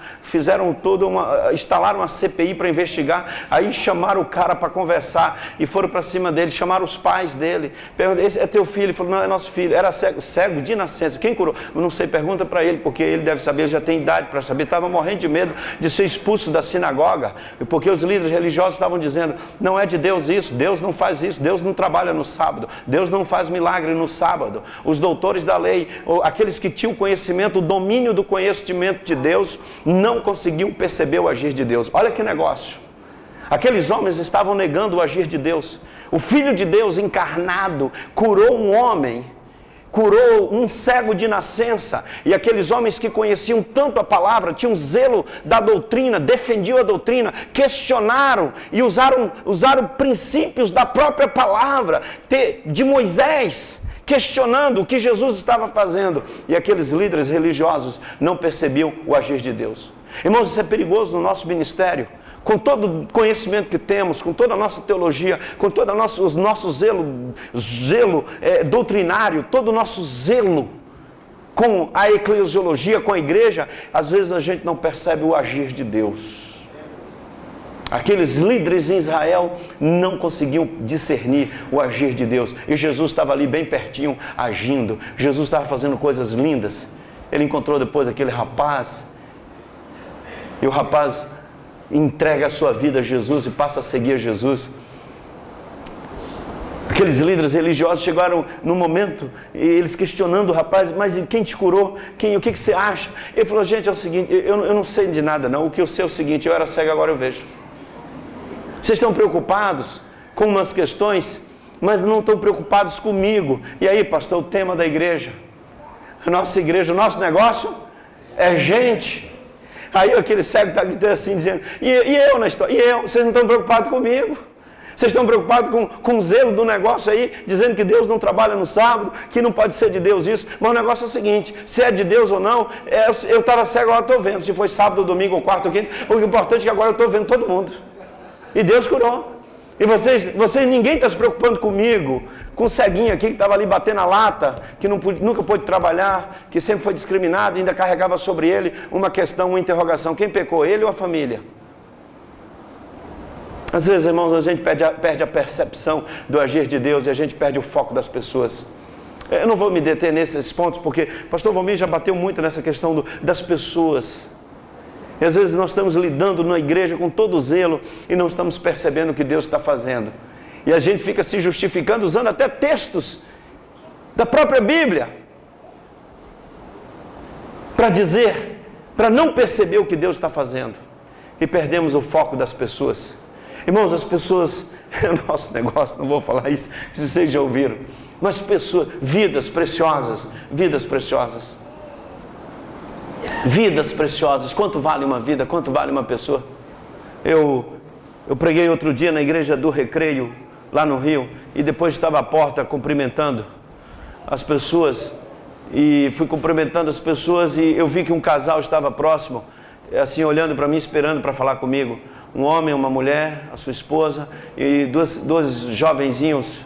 A: instalaram uma CPI para investigar, aí chamaram o cara para conversar e foram para cima dele, chamaram os pais dele. Perguntaram: esse é teu filho? Ele falou: não, é nosso filho. Era cego de nascença. Quem curou? Eu não sei, pergunta para ele, porque ele deve saber, ele já tem idade para saber. Estava morrendo de medo de ser expulso da sinagoga, porque os líderes religiosos estavam dizendo: não é de Deus isso, Deus não faz isso, Deus não trabalha no sábado, Deus não faz milagre no sábado. Os doutores da lei, aqueles que tinham conhecimento, o domínio do conhecimento de Deus, não conseguiam perceber o agir de Deus. Olha que negócio. Aqueles homens estavam negando o agir de Deus. O Filho de Deus encarnado curou um homem, curou um cego de nascença, e aqueles homens que conheciam tanto a palavra, tinham zelo da doutrina, defendiam a doutrina, questionaram e usaram princípios da própria palavra de Moisés, questionando o que Jesus estava fazendo, e aqueles líderes religiosos não percebiam o agir de Deus. Irmãos, isso é perigoso no nosso ministério. Com todo o conhecimento que temos, com toda a nossa teologia, com todo o nosso zelo doutrinário, todo o nosso zelo com a eclesiologia, com a igreja, às vezes a gente não percebe o agir de Deus. Aqueles líderes em Israel não conseguiam discernir o agir de Deus, e Jesus estava ali bem pertinho, agindo. Jesus estava fazendo coisas lindas. Ele encontrou depois aquele rapaz, e o rapaz entrega a sua vida a Jesus e passa a seguir a Jesus. Aqueles líderes religiosos chegaram no momento, e eles questionando o rapaz: mas quem te curou? O que você acha? Ele falou: gente, é o seguinte, eu não sei de nada não, o que eu sei é o seguinte: eu era cego, agora eu vejo. Vocês estão preocupados com umas questões, mas não estão preocupados comigo. E aí, pastor, o tema da igreja, a nossa igreja, o nosso negócio é gente. Aí aquele cego está gritando assim, dizendo: e eu na história? E eu? Vocês não estão preocupados comigo? Vocês estão preocupados com o zelo do negócio aí, dizendo que Deus não trabalha no sábado, que não pode ser de Deus isso. Mas o negócio é o seguinte: se é de Deus ou não, eu estava cego, agora estou vendo. Se foi sábado, domingo, ou quarto, ou quinto, o importante é que agora eu estou vendo todo mundo. E Deus curou. E vocês ninguém está se preocupando comigo, com o ceguinho aqui que estava ali batendo a lata, que nunca pôde trabalhar, que sempre foi discriminado, e ainda carregava sobre ele uma questão, uma interrogação. Quem pecou, ele ou a família? Às vezes, irmãos, a gente perde a percepção do agir de Deus e a gente perde o foco das pessoas. Eu não vou me deter nesses pontos, porque o pastor Valmir já bateu muito nessa questão das pessoas. E às vezes nós estamos lidando na igreja com todo zelo e não estamos percebendo o que Deus está fazendo. E a gente fica se justificando usando até textos da própria Bíblia para dizer, para não perceber o que Deus está fazendo. E perdemos o foco das pessoas. Irmãos, as pessoas, é o nosso negócio, não vou falar isso, se vocês já ouviram. Mas pessoas, vidas preciosas, vidas preciosas. Vidas preciosas, quanto vale uma vida, quanto vale uma pessoa? Eu preguei outro dia na igreja do Recreio, lá no Rio, e depois estava à porta cumprimentando as pessoas, e fui cumprimentando as pessoas, e eu vi que um casal estava próximo, assim, olhando para mim, esperando para falar comigo. Um homem, uma mulher, a sua esposa, e dois jovenzinhos,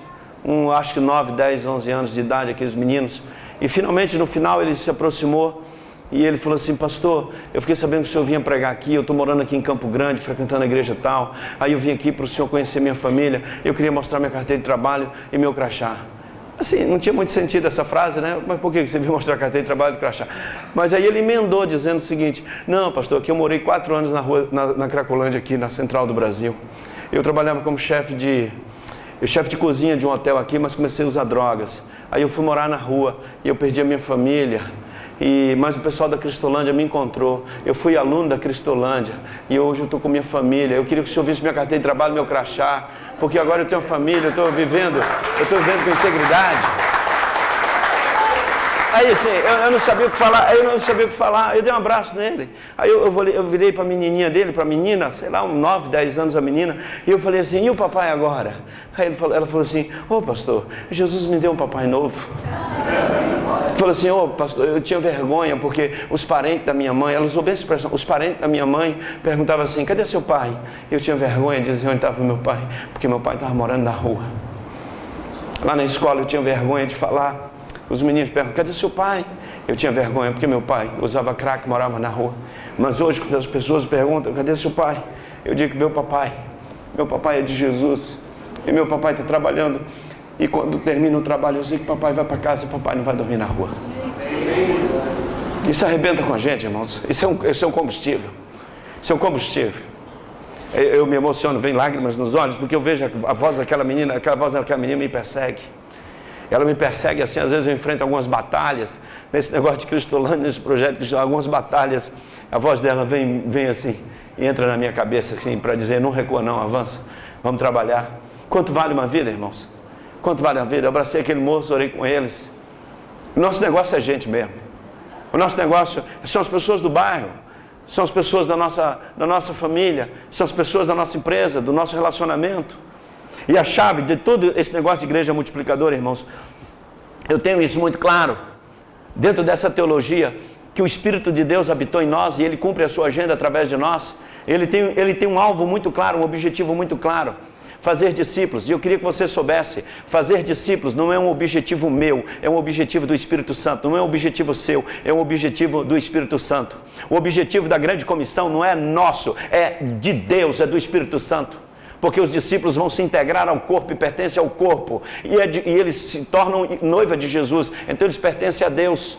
A: acho que 9, 10, 11 anos de idade, aqueles meninos, e finalmente no final ele se aproximou, e ele falou assim: pastor, eu fiquei sabendo que o senhor vinha pregar aqui, eu estou morando aqui em Campo Grande, frequentando a igreja tal, aí eu vim aqui para o senhor conhecer minha família, eu queria mostrar minha carteira de trabalho e meu crachá. Assim, não tinha muito sentido essa frase, né? Mas por que você veio mostrar a carteira de trabalho e crachá? Mas aí ele emendou dizendo o seguinte: não, pastor, aqui eu morei 4 anos na rua, na Cracolândia, aqui na Central do Brasil. Eu trabalhava como chefe de cozinha de um hotel aqui, mas comecei a usar drogas. Aí eu fui morar na rua e eu perdi a minha família. Mas o pessoal da Cristolândia me encontrou. Eu fui aluno da Cristolândia e hoje eu estou com minha família. Eu queria que o senhor visse minha carteira de trabalho, meu crachá, porque agora eu tenho uma família, eu estou vivendo com integridade. Aí assim, eu não sabia o que falar, eu dei um abraço nele. Aí eu virei para a menininha dele, para a menina, sei lá, uns 9, 10 anos a menina, e eu falei assim: e o papai agora? Aí ela falou assim: ô pastor, Jesus me deu um papai novo. Falou assim: ô pastor, eu tinha vergonha porque os parentes da minha mãe, ela usou bem essa expressão, os parentes da minha mãe perguntavam assim: cadê seu pai? Eu tinha vergonha de dizer onde estava meu pai, porque meu pai estava morando na rua. Lá na escola eu tinha vergonha de falar. Os meninos perguntam: cadê seu pai? Eu tinha vergonha porque meu pai usava crack, morava na rua. Mas hoje, quando as pessoas perguntam: cadê seu pai? Eu digo: meu papai é de Jesus, e meu papai está trabalhando, e quando termina o trabalho eu sei que papai vai para casa e papai não vai dormir na rua. Isso arrebenta com a gente, irmãos. Isso é um combustível. Isso é um combustível. Eu me emociono, vem lágrimas nos olhos, porque eu vejo a voz daquela menina, aquela voz daquela menina me persegue. Ela me persegue assim, às vezes eu enfrento algumas batalhas, nesse negócio de Cristolândia, nesse projeto de Cristolândia, algumas batalhas, a voz dela vem assim, e entra na minha cabeça assim, para dizer: não recua não, avança, vamos trabalhar. Quanto vale uma vida, irmãos? Quanto vale a vida? Eu abracei aquele moço, orei com eles. O nosso negócio é gente mesmo. O nosso negócio são as pessoas do bairro, são as pessoas da nossa família, são as pessoas da nossa empresa, do nosso relacionamento. E a chave de todo esse negócio de igreja multiplicadora, irmãos, eu tenho isso muito claro, dentro dessa teologia, que o Espírito de Deus habitou em nós e Ele cumpre a sua agenda através de nós. Ele tem um alvo muito claro, um objetivo muito claro: fazer discípulos. E eu queria que você soubesse, fazer discípulos não é um objetivo meu, é um objetivo do Espírito Santo, não é um objetivo seu, é um objetivo do Espírito Santo. O objetivo da grande comissão não é nosso, é de Deus, é do Espírito Santo. Porque os discípulos vão se integrar ao corpo e pertencem ao corpo, e eles se tornam noiva de Jesus, então eles pertencem a Deus.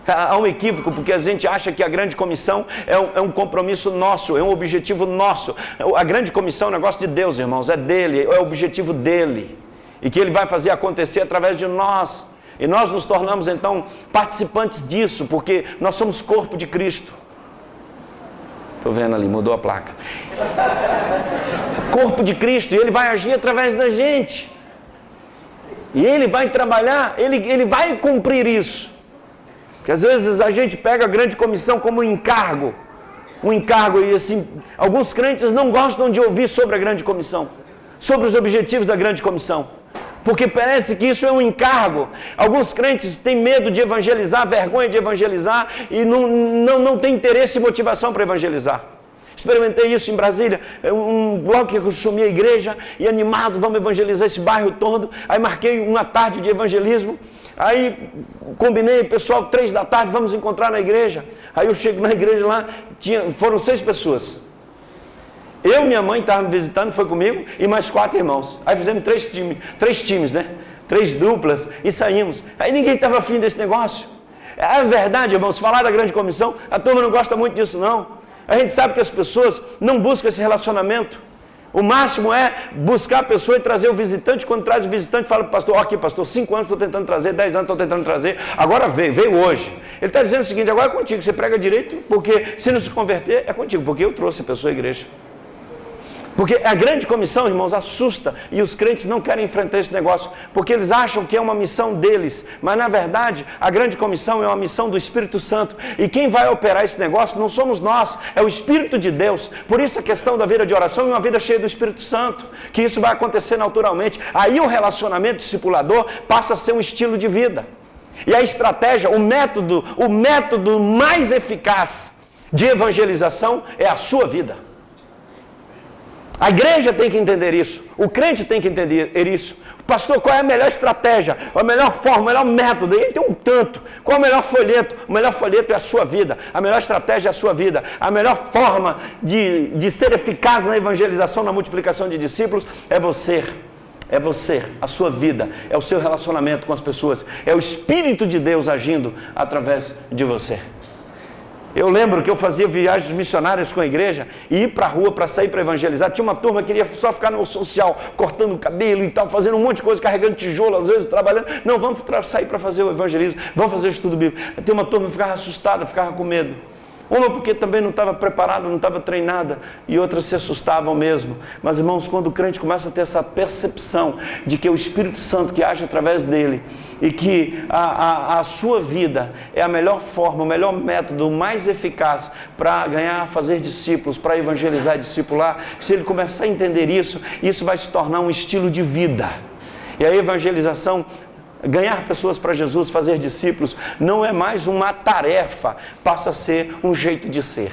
A: Há um equívoco, porque a gente acha que a grande comissão é um compromisso nosso, é um objetivo nosso. A grande comissão é um negócio de Deus, irmãos, é dele, é o objetivo dele, e que ele vai fazer acontecer através de nós, e nós nos tornamos então participantes disso, porque nós somos corpo de Cristo. Estou vendo ali, mudou a placa. Corpo de Cristo, e Ele vai agir através da gente. E Ele vai trabalhar, Ele vai cumprir isso. Porque às vezes a gente pega a grande comissão como um encargo, e assim, alguns crentes não gostam de ouvir sobre a grande comissão, sobre os objetivos da grande comissão. Porque parece que isso é um encargo. Alguns crentes têm medo de evangelizar, vergonha de evangelizar, e não tem interesse e motivação para evangelizar. experimentei isso em Brasília, um bloco que eu assumi a igreja, e animado, vamos evangelizar esse bairro todo. Aí marquei uma tarde de evangelismo, aí combinei, pessoal, 3 da tarde, vamos encontrar na igreja. Aí eu chego na igreja lá, foram 6 pessoas. Eu, minha mãe estava me visitando, foi comigo, e mais 4 irmãos. Aí fizemos 3 times, né? 3 duplas, e saímos. Aí ninguém estava afim desse negócio. É verdade, irmãos, falar da grande comissão, a turma não gosta muito disso, não. A gente sabe que as pessoas não buscam esse relacionamento. O máximo é buscar a pessoa e trazer o visitante. Quando traz o visitante, fala para o pastor, aqui pastor, 5 anos estou tentando trazer, 10 anos estou tentando trazer, agora veio hoje. Ele está dizendo o seguinte, agora é contigo, você prega direito, porque se não se converter, é contigo, porque eu trouxe a pessoa à igreja. Porque a grande comissão, irmãos, assusta, e os crentes não querem enfrentar esse negócio, porque eles acham que é uma missão deles, mas na verdade, a grande comissão é uma missão do Espírito Santo, e quem vai operar esse negócio não somos nós, é o Espírito de Deus. Por isso a questão da vida de oração é uma vida cheia do Espírito Santo, que isso vai acontecer naturalmente. Aí o relacionamento discipulador passa a ser um estilo de vida, e a estratégia, o método mais eficaz de evangelização é a sua vida. A igreja tem que entender isso, o crente tem que entender isso. Pastor, qual é a melhor estratégia, a melhor forma, o melhor método? E tem um tanto. Qual é o melhor folheto? O melhor folheto é a sua vida, a melhor estratégia é a sua vida. A melhor forma de ser eficaz na evangelização, na multiplicação de discípulos é você. É você, a sua vida, é o seu relacionamento com as pessoas, é o Espírito de Deus agindo através de você. Eu lembro que eu fazia viagens missionárias com a igreja e ir para a rua para sair para evangelizar. Tinha uma turma que queria só ficar no social, cortando o cabelo e tal, fazendo um monte de coisa, carregando tijolo, às vezes trabalhando. Não, vamos sair para fazer o evangelismo, vamos fazer o estudo bíblico. Tem uma turma que ficava assustada, ficava com medo. Uma porque também não estava preparada, não estava treinada, e outras se assustavam mesmo. Mas, irmãos, quando o crente começa a ter essa percepção de que é o Espírito Santo que age através dele, e que a sua vida é a melhor forma, o melhor método, o mais eficaz para ganhar, fazer discípulos, para evangelizar e discipular, se ele começar a entender isso, isso vai se tornar um estilo de vida. E a evangelização, ganhar pessoas para Jesus, fazer discípulos, não é mais uma tarefa, passa a ser um jeito de ser.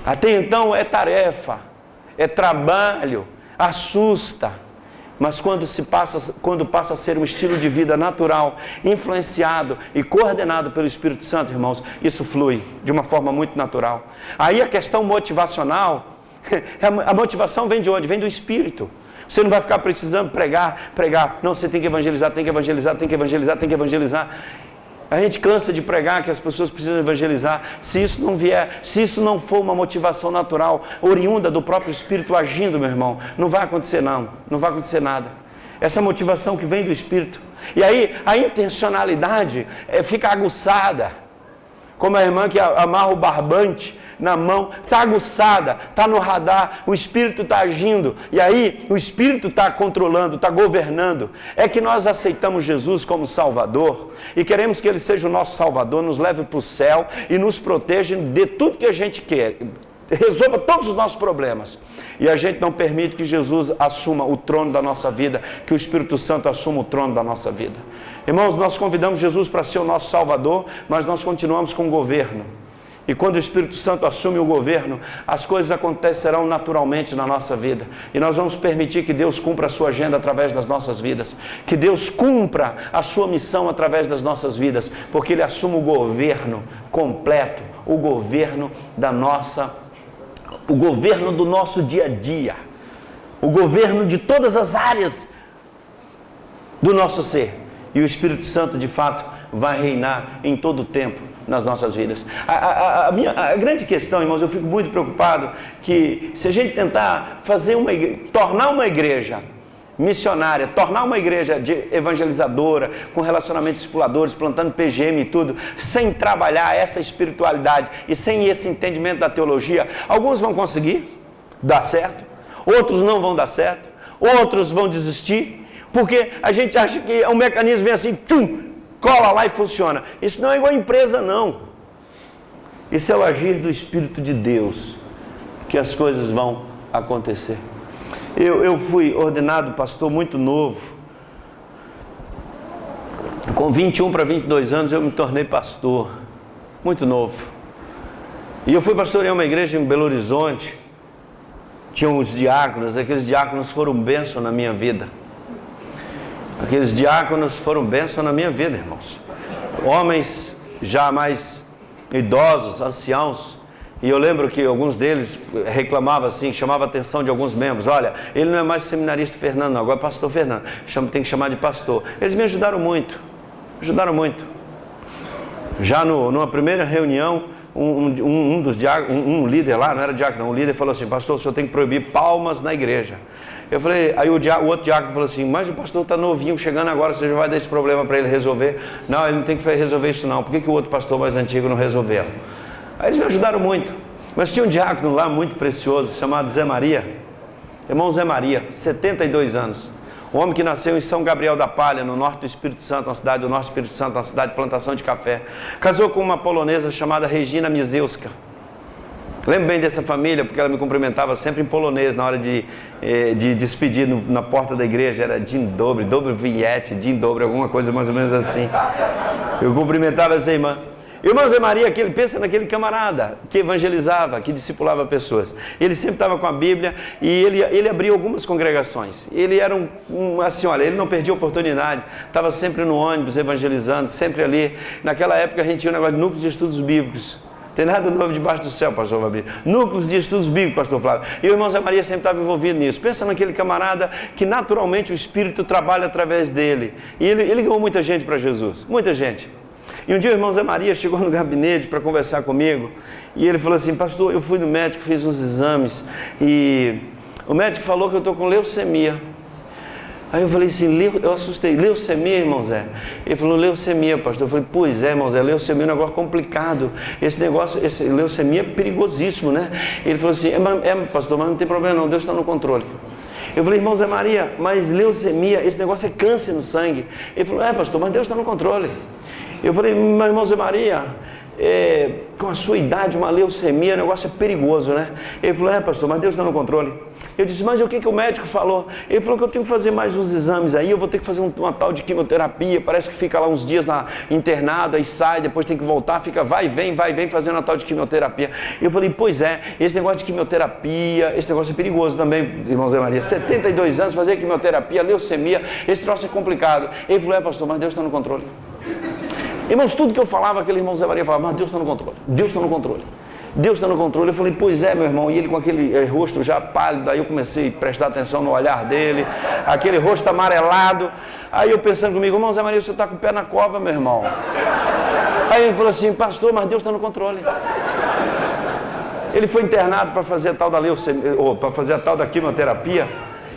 A: Até então é tarefa, é trabalho, assusta, mas quando passa a ser um estilo de vida natural, influenciado e coordenado pelo Espírito Santo, irmãos, isso flui de uma forma muito natural. Aí a questão motivacional, a motivação vem de onde? Vem do Espírito. Você não vai ficar precisando pregar. Não, você tem que evangelizar, tem que evangelizar, tem que evangelizar, tem que evangelizar. A gente cansa de pregar que as pessoas precisam evangelizar. Se isso não vier, se isso não for uma motivação natural, oriunda do próprio Espírito agindo, meu irmão, não vai acontecer não vai acontecer nada. Essa motivação que vem do Espírito. E aí a intencionalidade fica aguçada. Como a irmã que amarra o barbante na mão, está aguçada, está no radar, o Espírito está agindo, e aí o Espírito está controlando, está governando. É que nós aceitamos Jesus como Salvador, e queremos que Ele seja o nosso Salvador, nos leve para o céu, e nos proteja de tudo que a gente quer, resolva todos os nossos problemas, e a gente não permite que Jesus assuma o trono da nossa vida, que o Espírito Santo assuma o trono da nossa vida. Irmãos, nós convidamos Jesus para ser o nosso Salvador, mas nós continuamos com o governo. E quando o Espírito Santo assume o governo, as coisas acontecerão naturalmente na nossa vida. E nós vamos permitir que Deus cumpra a sua agenda através das nossas vidas. Que Deus cumpra a sua missão através das nossas vidas. Porque Ele assume o governo completo, o governo do nosso dia a dia. O governo de todas as áreas do nosso ser. E o Espírito Santo, de fato, vai reinar em todo o tempo nas nossas vidas. A grande questão, irmãos, eu fico muito preocupado que se a gente tentar tornar uma igreja missionária, tornar uma igreja evangelizadora, com relacionamentos discipuladores, plantando PGM e tudo, sem trabalhar essa espiritualidade e sem esse entendimento da teologia, alguns vão conseguir dar certo, outros não vão dar certo, outros vão desistir, porque a gente acha que o mecanismo vem assim, tchum, cola lá e funciona. Isso não é igual a empresa, não. Isso é o agir do Espírito de Deus, que as coisas vão acontecer. Eu fui ordenado pastor muito novo. Com 21 para 22 anos eu me tornei pastor. Muito novo. E eu fui pastorear uma igreja em Belo Horizonte. Tinha uns diáconos, aqueles diáconos foram bênção na minha vida. Aqueles diáconos foram bênção na minha vida, irmãos. Homens já mais idosos, anciãos. E eu lembro que alguns deles reclamavam assim, chamava a atenção de alguns membros. Olha, ele não é mais seminarista Fernando, não, agora é pastor Fernando. Tem que chamar de pastor. Eles me ajudaram muito. Ajudaram muito. Já numa primeira reunião, um dos diáconos, um líder lá, não era diácono, não, um líder falou assim: pastor, o senhor tem que proibir palmas na igreja. Eu falei, aí o outro diácono falou assim: mas o pastor está novinho, chegando agora, você já vai dar esse problema para ele resolver? Não, ele não tem que resolver isso não. Por que o outro pastor mais antigo não resolveu? Aí eles me ajudaram muito. Mas tinha um diácono lá muito precioso, chamado Zé Maria. Irmão Zé Maria, 72 anos. Um homem que nasceu em São Gabriel da Palha, no norte do Espírito Santo, uma cidade do norte do Espírito Santo, uma cidade de plantação de café. Casou com uma polonesa chamada Regina Mizewska. Lembro bem dessa família, porque ela me cumprimentava sempre em polonês, na hora de despedir na porta da igreja. Era Dzień dobry, dobro wiecie, Dzień dobry, alguma coisa mais ou menos assim. Eu cumprimentava essa irmã. Irmão Zé Maria, ele pensa naquele camarada que evangelizava, que discipulava pessoas. Ele sempre estava com a Bíblia e ele abriu algumas congregações. Ele era assim, olha, ele não perdia oportunidade, estava sempre no ônibus evangelizando, sempre ali. Naquela época a gente tinha um negócio de núcleo de estudos bíblicos. Tem nada novo debaixo do céu, pastor Fabrício. Núcleos de estudos bíblicos, pastor Flávio. E o irmão Zé Maria sempre estava envolvido nisso. Pensa naquele camarada que naturalmente o Espírito trabalha através dele. E ele ganhou muita gente para Jesus, muita gente. E um dia o irmão Zé Maria chegou no gabinete para conversar comigo e ele falou assim: pastor, eu fui no médico, fiz uns exames e o médico falou que eu estou com leucemia. Aí eu falei assim, eu assustei: leucemia, irmão Zé? Ele falou: leucemia, pastor. Eu falei: pois é, irmão Zé, leucemia é um negócio complicado, leucemia é perigosíssimo, né? Ele falou assim: pastor, mas não tem problema não, Deus está no controle. Eu falei: irmão Zé Maria, mas leucemia, esse negócio é câncer no sangue. Ele falou: pastor, mas Deus está no controle. Eu falei: mas irmão Zé Maria, com a sua idade, uma leucemia, o negócio é perigoso, né? Ele falou: pastor, mas Deus está no controle. Eu disse: mas o que o médico falou? Ele falou que eu tenho que fazer mais uns exames aí, eu vou ter que fazer uma tal de quimioterapia, parece que fica lá uns dias internado, aí sai, depois tem que voltar, fica vai e vem fazendo uma tal de quimioterapia. Eu falei: pois é, esse negócio de quimioterapia, esse negócio é perigoso também, irmão Zé Maria, 72 anos, fazer quimioterapia, leucemia, esse troço é complicado. Ele falou: pastor, mas Deus está no controle. Irmãos, tudo que eu falava, aquele irmão Zé Maria falava: mas Deus está no controle, Deus está no controle, Deus está no controle. Eu falei: pois é, meu irmão. E ele com aquele rosto já pálido, aí eu comecei a prestar atenção no olhar dele, aquele rosto amarelado. Aí eu pensando comigo: irmão Zé Maria, você está com o pé na cova, meu irmão. Aí ele falou assim: pastor, mas Deus está no controle. Ele foi internado para fazer a tal da leucemia, ou para fazer a tal da quimioterapia.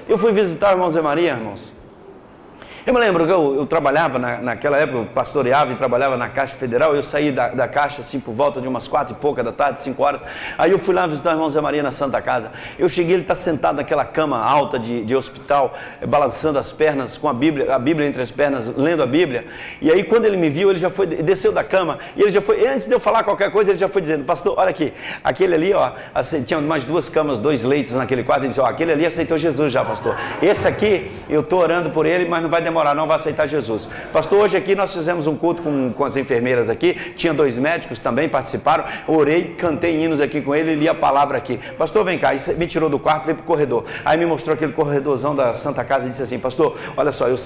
A: Eu fui visitar o irmão Zé Maria, irmãos. Eu me lembro que eu trabalhava, naquela época, eu pastoreava e trabalhava na Caixa Federal. Eu saí da Caixa assim por volta de umas 4 e pouca da tarde, 5 horas. Aí eu fui lá visitar o irmão Zé Maria na Santa Casa. Eu cheguei, ele está sentado naquela cama alta de hospital, balançando as pernas, com a Bíblia entre as pernas, lendo a Bíblia. E aí quando ele me viu, ele já foi, desceu da cama, e ele já foi, antes de eu falar qualquer coisa, ele já foi dizendo: pastor, olha aqui, aquele ali, ó, tinha mais 2 camas, 2 leitos naquele quarto. Ele disse: ó, aquele ali aceitou Jesus já, pastor. Esse aqui, eu estou orando por ele, mas não vai demorar, não vai aceitar Jesus. Pastor, hoje aqui nós fizemos um culto com as enfermeiras aqui, tinha 2 médicos também, participaram, orei, cantei hinos aqui com ele e li a palavra aqui. Pastor, vem cá. Aí me tirou do quarto, veio pro corredor. Aí me mostrou aquele corredorzão da Santa Casa e disse assim: pastor, olha só, eu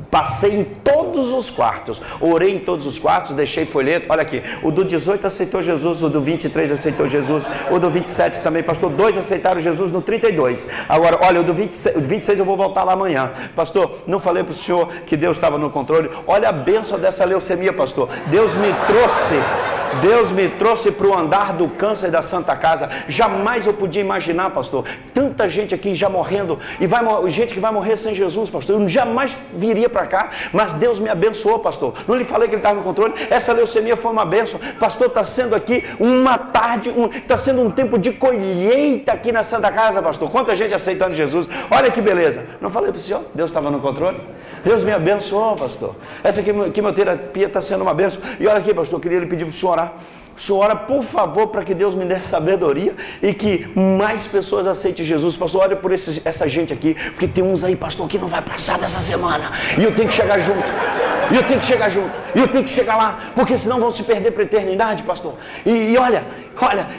A: passei em todos os quartos, orei em todos os quartos, deixei folheto, olha aqui, o do 18 aceitou Jesus, o do 23 aceitou Jesus, o do 27 também, pastor, 2 aceitaram Jesus no 32. Agora, olha, o do 26 eu vou voltar lá amanhã. Pastor, não falei pro senhor que Deus estava no controle? Olha a bênção dessa leucemia, pastor. Deus me trouxe para o andar do câncer da Santa Casa. Jamais eu podia imaginar, pastor, tanta gente aqui já morrendo, e gente que vai morrer sem Jesus, pastor. Eu jamais viria para cá, mas Deus me abençoou, pastor. Não lhe falei que ele estava no controle? Essa leucemia foi uma bênção. Pastor, está sendo aqui uma tarde, está sendo um tempo de colheita aqui na Santa Casa, pastor. Quanta gente aceitando Jesus. Olha que beleza. Não falei para o senhor? Deus estava no controle? Deus me abençoou, pastor. Essa quimioterapia está sendo uma bênção. E olha aqui, pastor, eu queria lhe pedir para o senhor orar. O senhor ora, por favor, para que Deus me dê sabedoria e que mais pessoas aceitem Jesus. Pastor, olha por essa gente aqui, porque tem uns aí, pastor, que não vai passar dessa semana. E eu tenho que chegar junto. E eu tenho que chegar junto, e eu tenho que chegar lá, porque senão vão se perder para a eternidade, pastor. E olha,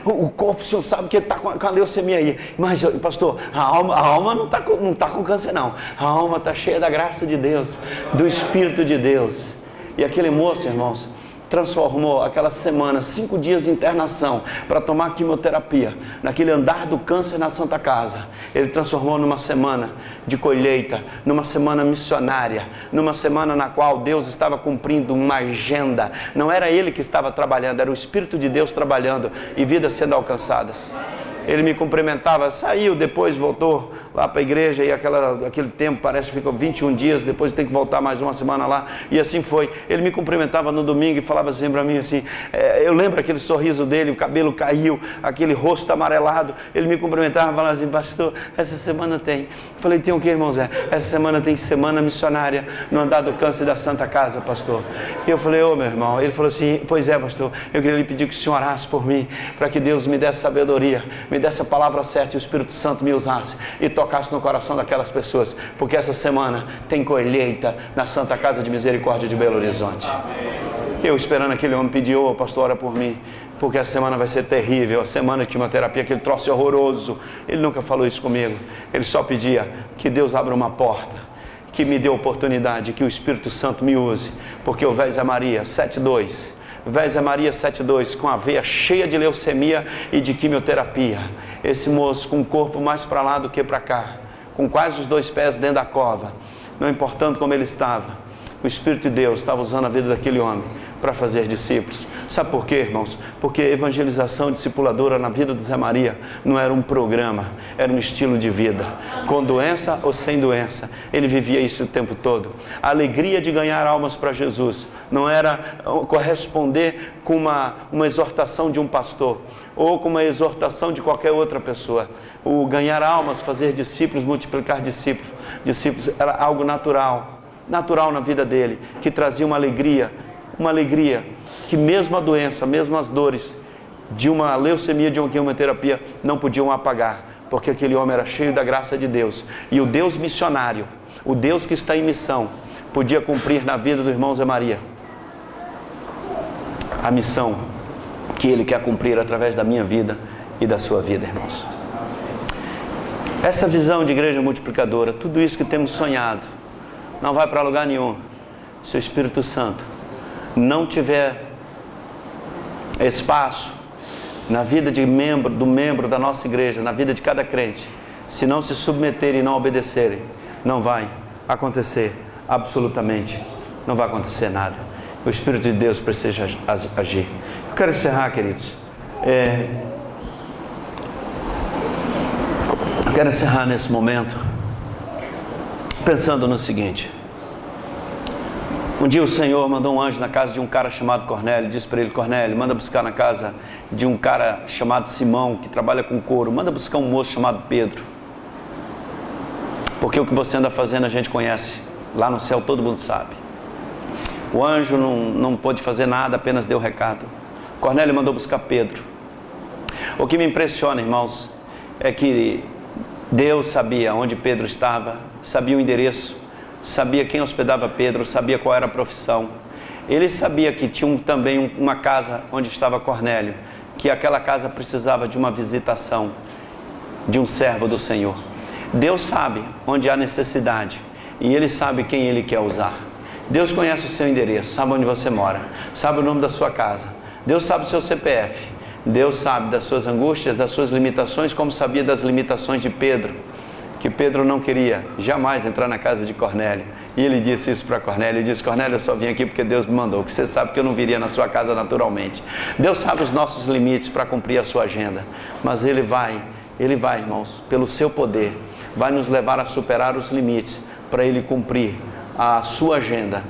A: o corpo, o senhor sabe que ele está com a leucemia aí. Mas, pastor, a alma não está com câncer, não. A alma está cheia da graça de Deus, do Espírito de Deus. E aquele moço, irmãos, transformou aquela semana, 5 dias de internação para tomar quimioterapia, naquele andar do câncer na Santa Casa. Ele transformou numa semana de colheita, numa semana missionária, numa semana na qual Deus estava cumprindo uma agenda. Não era ele que estava trabalhando, era o Espírito de Deus trabalhando e vidas sendo alcançadas. Ele me cumprimentava, saiu, depois voltou lá para a igreja e aquele tempo parece que ficou 21 dias, depois tem que voltar mais uma semana lá, e assim foi. Ele me cumprimentava no domingo e falava assim para mim assim, eu lembro aquele sorriso dele, o cabelo caiu, aquele rosto amarelado, ele me cumprimentava e falava assim, pastor, essa semana tem. Eu falei, tem o que, irmão Zé? Essa semana tem semana missionária no andar do câncer da Santa Casa, pastor. E eu falei, meu irmão, ele falou assim, pois é, pastor, eu queria lhe pedir que o senhor orasse por mim, para que Deus me desse sabedoria, me desse a palavra certa e o Espírito Santo me usasse e tocasse no coração daquelas pessoas, porque essa semana tem colheita na Santa Casa de Misericórdia de Belo Horizonte. Eu esperando aquele homem pedir, pastor, ora por mim, porque essa semana vai ser terrível, a semana de quimioterapia, aquele troço horroroso. Ele nunca falou isso comigo, ele só pedia que Deus abra uma porta, que me dê oportunidade, que o Espírito Santo me use, porque o Vézia Maria 7.2, Vézia Maria 7.2, com a veia cheia de leucemia e de quimioterapia, esse moço com o corpo mais para lá do que para cá, com quase os 2 pés dentro da cova, não importando como ele estava, o Espírito de Deus estava usando a vida daquele homem para fazer discípulos. Sabe por quê, irmãos? Porque evangelização discipuladora na vida do Zé Maria não era um programa, era um estilo de vida, com doença ou sem doença, ele vivia isso o tempo todo. A alegria de ganhar almas para Jesus não era corresponder com uma exortação de um pastor, ou com uma exortação de qualquer outra pessoa. O ganhar almas, fazer discípulos, multiplicar discípulos era algo natural na vida dele, que trazia uma alegria que mesmo a doença, mesmo as dores de uma leucemia, de uma quimioterapia, não podiam apagar, porque aquele homem era cheio da graça de Deus, e o Deus missionário, o Deus que está em missão, podia cumprir na vida do irmão Zé Maria a missão que ele quer cumprir através da minha vida e da sua vida, irmãos. Essa visão de igreja multiplicadora, tudo isso que temos sonhado, não vai para lugar nenhum se o Espírito Santo não tiver espaço na vida do membro da nossa igreja, na vida de cada crente. Se não se submeterem e não obedecerem, não vai acontecer absolutamente, não vai acontecer nada. O Espírito de Deus precisa agir. Eu quero encerrar, queridos. Eu quero encerrar nesse momento pensando no seguinte. Um dia o Senhor mandou um anjo na casa de um cara chamado Cornélio, disse para ele, Cornélio, manda buscar na casa de um cara chamado Simão, que trabalha com couro, manda buscar um moço chamado Pedro, porque o que você anda fazendo a gente conhece, lá no céu todo mundo sabe. O anjo não pôde fazer nada, apenas deu recado. Cornélio mandou buscar Pedro. O que me impressiona, irmãos, é que Deus sabia onde Pedro estava, sabia o endereço, sabia quem hospedava Pedro, sabia qual era a profissão. Ele sabia que tinha também uma casa onde estava Cornélio, que aquela casa precisava de uma visitação de um servo do Senhor. Deus sabe onde há necessidade e Ele sabe quem Ele quer usar. Deus conhece o seu endereço, sabe onde você mora, sabe o nome da sua casa, Deus sabe o seu CPF, Deus sabe das suas angústias, das suas limitações, como sabia das limitações de Pedro, que Pedro não queria jamais entrar na casa de Cornélio. E ele disse isso para Cornélio, ele disse, Cornélio, eu só vim aqui porque Deus me mandou, que você sabe que eu não viria na sua casa naturalmente. Deus sabe os nossos limites para cumprir a sua agenda, mas Ele vai, irmãos, pelo seu poder, vai nos levar a superar os limites para Ele cumprir a sua agenda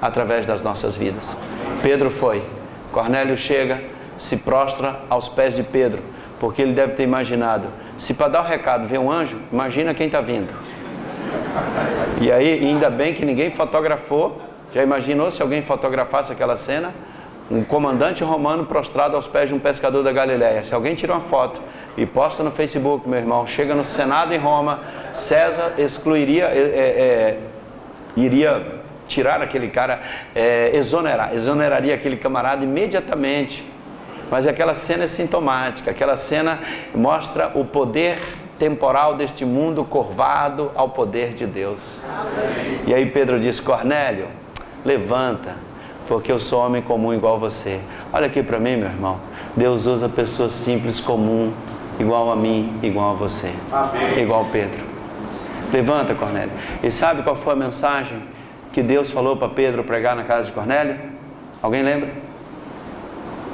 A: através das nossas vidas. Pedro foi, Cornélio chega, se prostra aos pés de Pedro, porque ele deve ter imaginado, se para dar o recado vem um anjo, imagina quem está vindo. E aí, ainda bem que ninguém fotografou. Já imaginou se alguém fotografasse aquela cena? Um comandante romano prostrado aos pés de um pescador da Galileia. Se alguém tira uma foto e posta no Facebook, meu irmão, chega no Senado em Roma, César iria tirar aquele cara, exoneraria aquele camarada imediatamente. Mas aquela cena é sintomática, aquela cena mostra o poder temporal deste mundo curvado ao poder de Deus. E aí Pedro diz: Cornélio, levanta, porque eu sou homem comum igual a você. Olha aqui para mim, meu irmão, Deus usa pessoas simples, comum, igual a mim, igual a você. Amém. Igual Pedro. Levanta, Cornélio. E sabe qual foi a mensagem que Deus falou para Pedro pregar na casa de Cornélio? Alguém lembra?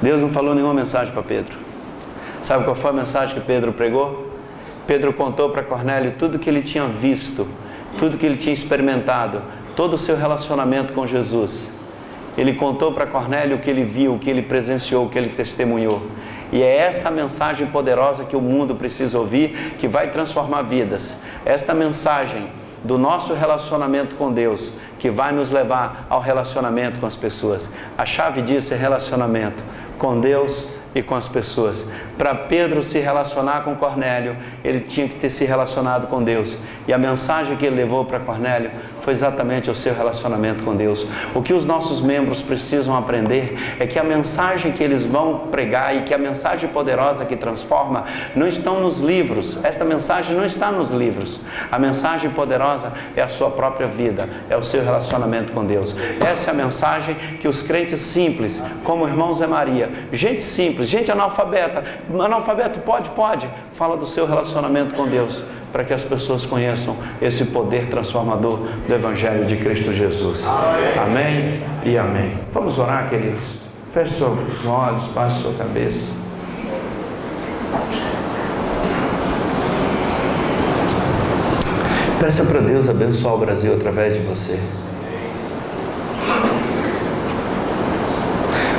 A: Deus não falou nenhuma mensagem para Pedro. Sabe qual foi a mensagem que Pedro pregou? Pedro contou para Cornélio tudo que ele tinha visto, tudo que ele tinha experimentado, todo o seu relacionamento com Jesus. Ele contou para Cornélio o que ele viu, o que ele presenciou, o que ele testemunhou. E é essa mensagem poderosa que o mundo precisa ouvir, que vai transformar vidas. Esta mensagem do nosso relacionamento com Deus, que vai nos levar ao relacionamento com as pessoas. A chave disso é relacionamento com Deus e com as pessoas. Para Pedro se relacionar com Cornélio, ele tinha que ter se relacionado com Deus. E a mensagem que ele levou para Cornélio foi exatamente o seu relacionamento com Deus. O que os nossos membros precisam aprender é que a mensagem que eles vão pregar e que a mensagem poderosa que transforma não estão nos livros. Esta mensagem não está nos livros. A mensagem poderosa é a sua própria vida, é o seu relacionamento com Deus. Essa é a mensagem que os crentes simples, como o irmão Zé Maria, gente simples, gente analfabeta, pode, fala do seu relacionamento com Deus, para que as pessoas conheçam esse poder transformador do Evangelho de Cristo Jesus. Amém e amém. Vamos orar, queridos. Feche seus olhos, baixe sua cabeça. Peça para Deus abençoar o Brasil através de você.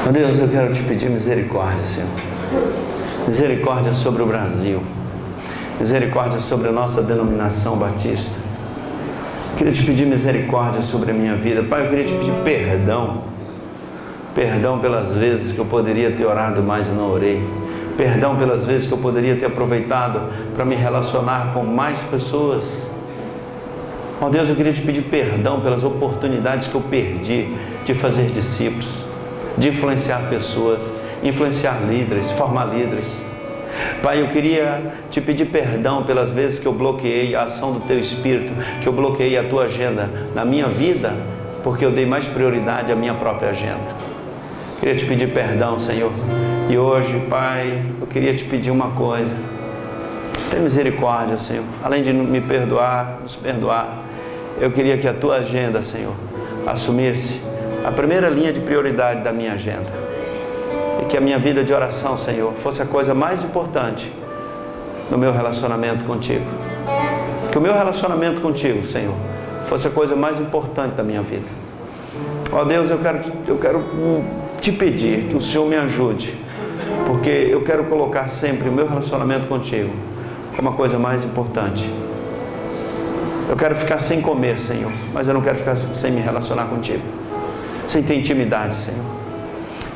A: Meu Deus, eu quero te pedir misericórdia, Senhor. Misericórdia sobre o Brasil. Misericórdia sobre a nossa denominação batista. Queria te pedir misericórdia sobre a minha vida. Pai, eu queria te pedir perdão. Perdão pelas vezes que eu poderia ter orado mais e não orei. Perdão pelas vezes que eu poderia ter aproveitado para me relacionar com mais pessoas. Ó Deus, eu queria te pedir perdão pelas oportunidades que eu perdi de fazer discípulos, de influenciar pessoas, influenciar líderes, formar líderes. Pai, eu queria te pedir perdão pelas vezes que eu bloqueei a ação do Teu Espírito, que eu bloqueei a Tua agenda na minha vida, porque eu dei mais prioridade à minha própria agenda. Queria te pedir perdão, Senhor. E hoje, Pai, eu queria te pedir uma coisa. Tem misericórdia, Senhor. Além de me perdoar, nos perdoar, eu queria que a Tua agenda, Senhor, assumisse a primeira linha de prioridade da minha agenda. E que a minha vida de oração, Senhor, fosse a coisa mais importante no meu relacionamento contigo. Que o meu relacionamento contigo, Senhor, fosse a coisa mais importante da minha vida. Ó Deus, eu quero te pedir que o Senhor me ajude, porque eu quero colocar sempre o meu relacionamento contigo como a coisa mais importante. Eu quero ficar sem comer, Senhor, mas eu não quero ficar sem me relacionar contigo, sem ter intimidade, Senhor.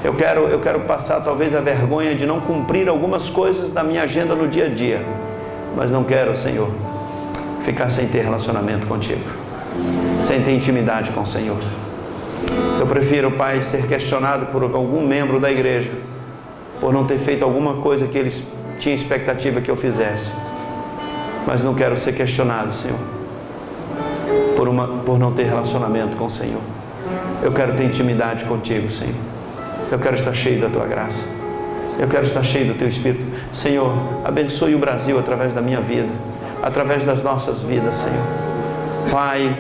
A: Eu quero passar talvez a vergonha de não cumprir algumas coisas da minha agenda no dia a dia, mas não quero, Senhor, ficar sem ter relacionamento contigo, sem ter intimidade com o Senhor. Eu prefiro, Pai, ser questionado por algum membro da igreja por não ter feito alguma coisa que eles tinham expectativa que eu fizesse, mas não quero ser questionado, Senhor, por não ter relacionamento com o Senhor. Eu quero ter intimidade contigo, Senhor. Eu quero estar cheio da Tua graça. Eu quero estar cheio do Teu Espírito. Senhor, abençoe o Brasil através da minha vida, através das nossas vidas, Senhor. Pai,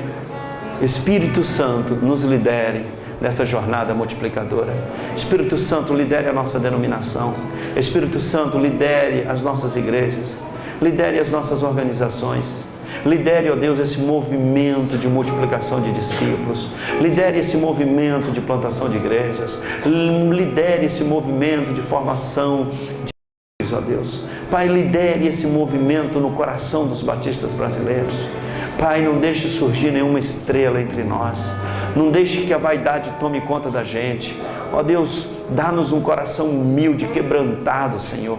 A: Espírito Santo, nos lidere nessa jornada multiplicadora. Espírito Santo, lidere a nossa denominação. Espírito Santo, lidere as nossas igrejas. Lidere as nossas organizações. Lidere, ó Deus, esse movimento de multiplicação de discípulos. Lidere esse movimento de plantação de igrejas. Lidere esse movimento de formação de ó Deus. Pai, lidere esse movimento no coração dos batistas brasileiros. Pai, não deixe surgir nenhuma estrela entre nós. Não deixe que a vaidade tome conta da gente. Ó Deus, dá-nos um coração humilde, quebrantado, Senhor.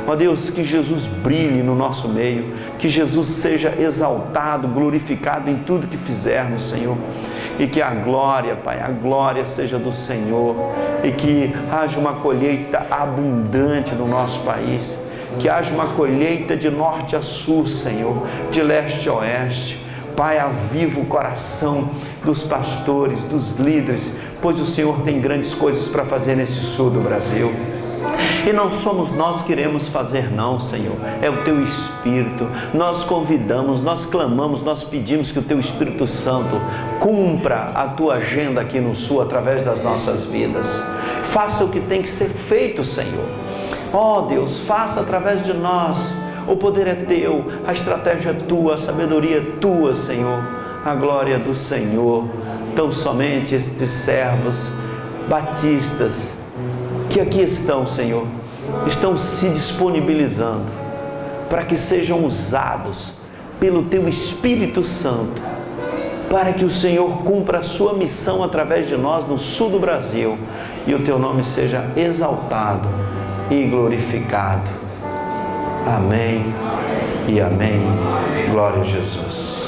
A: Ó Deus, que Jesus brilhe no nosso meio, que Jesus seja exaltado, glorificado em tudo que fizermos, Senhor. E que a glória, Pai, a glória seja do Senhor, e que haja uma colheita abundante no nosso país, que haja uma colheita de norte a sul, Senhor, de leste a oeste. Pai, aviva o coração dos pastores, dos líderes, pois o Senhor tem grandes coisas para fazer nesse sul do Brasil. E não somos nós que iremos fazer não, Senhor, é o Teu Espírito. Nós convidamos, nós clamamos, nós pedimos que o Teu Espírito Santo cumpra a Tua agenda aqui no Sul através das nossas vidas. Faça o que tem que ser feito, Senhor. Ó Deus, faça através de nós. O poder é Teu, a estratégia é Tua, a sabedoria é Tua, Senhor. A glória do Senhor. Tão somente estes servos batistas que aqui estão, Senhor, estão se disponibilizando para que sejam usados pelo Teu Espírito Santo, para que o Senhor cumpra a Sua missão através de nós no sul do Brasil e o Teu nome seja exaltado e glorificado. Amém e amém. Glória a Jesus.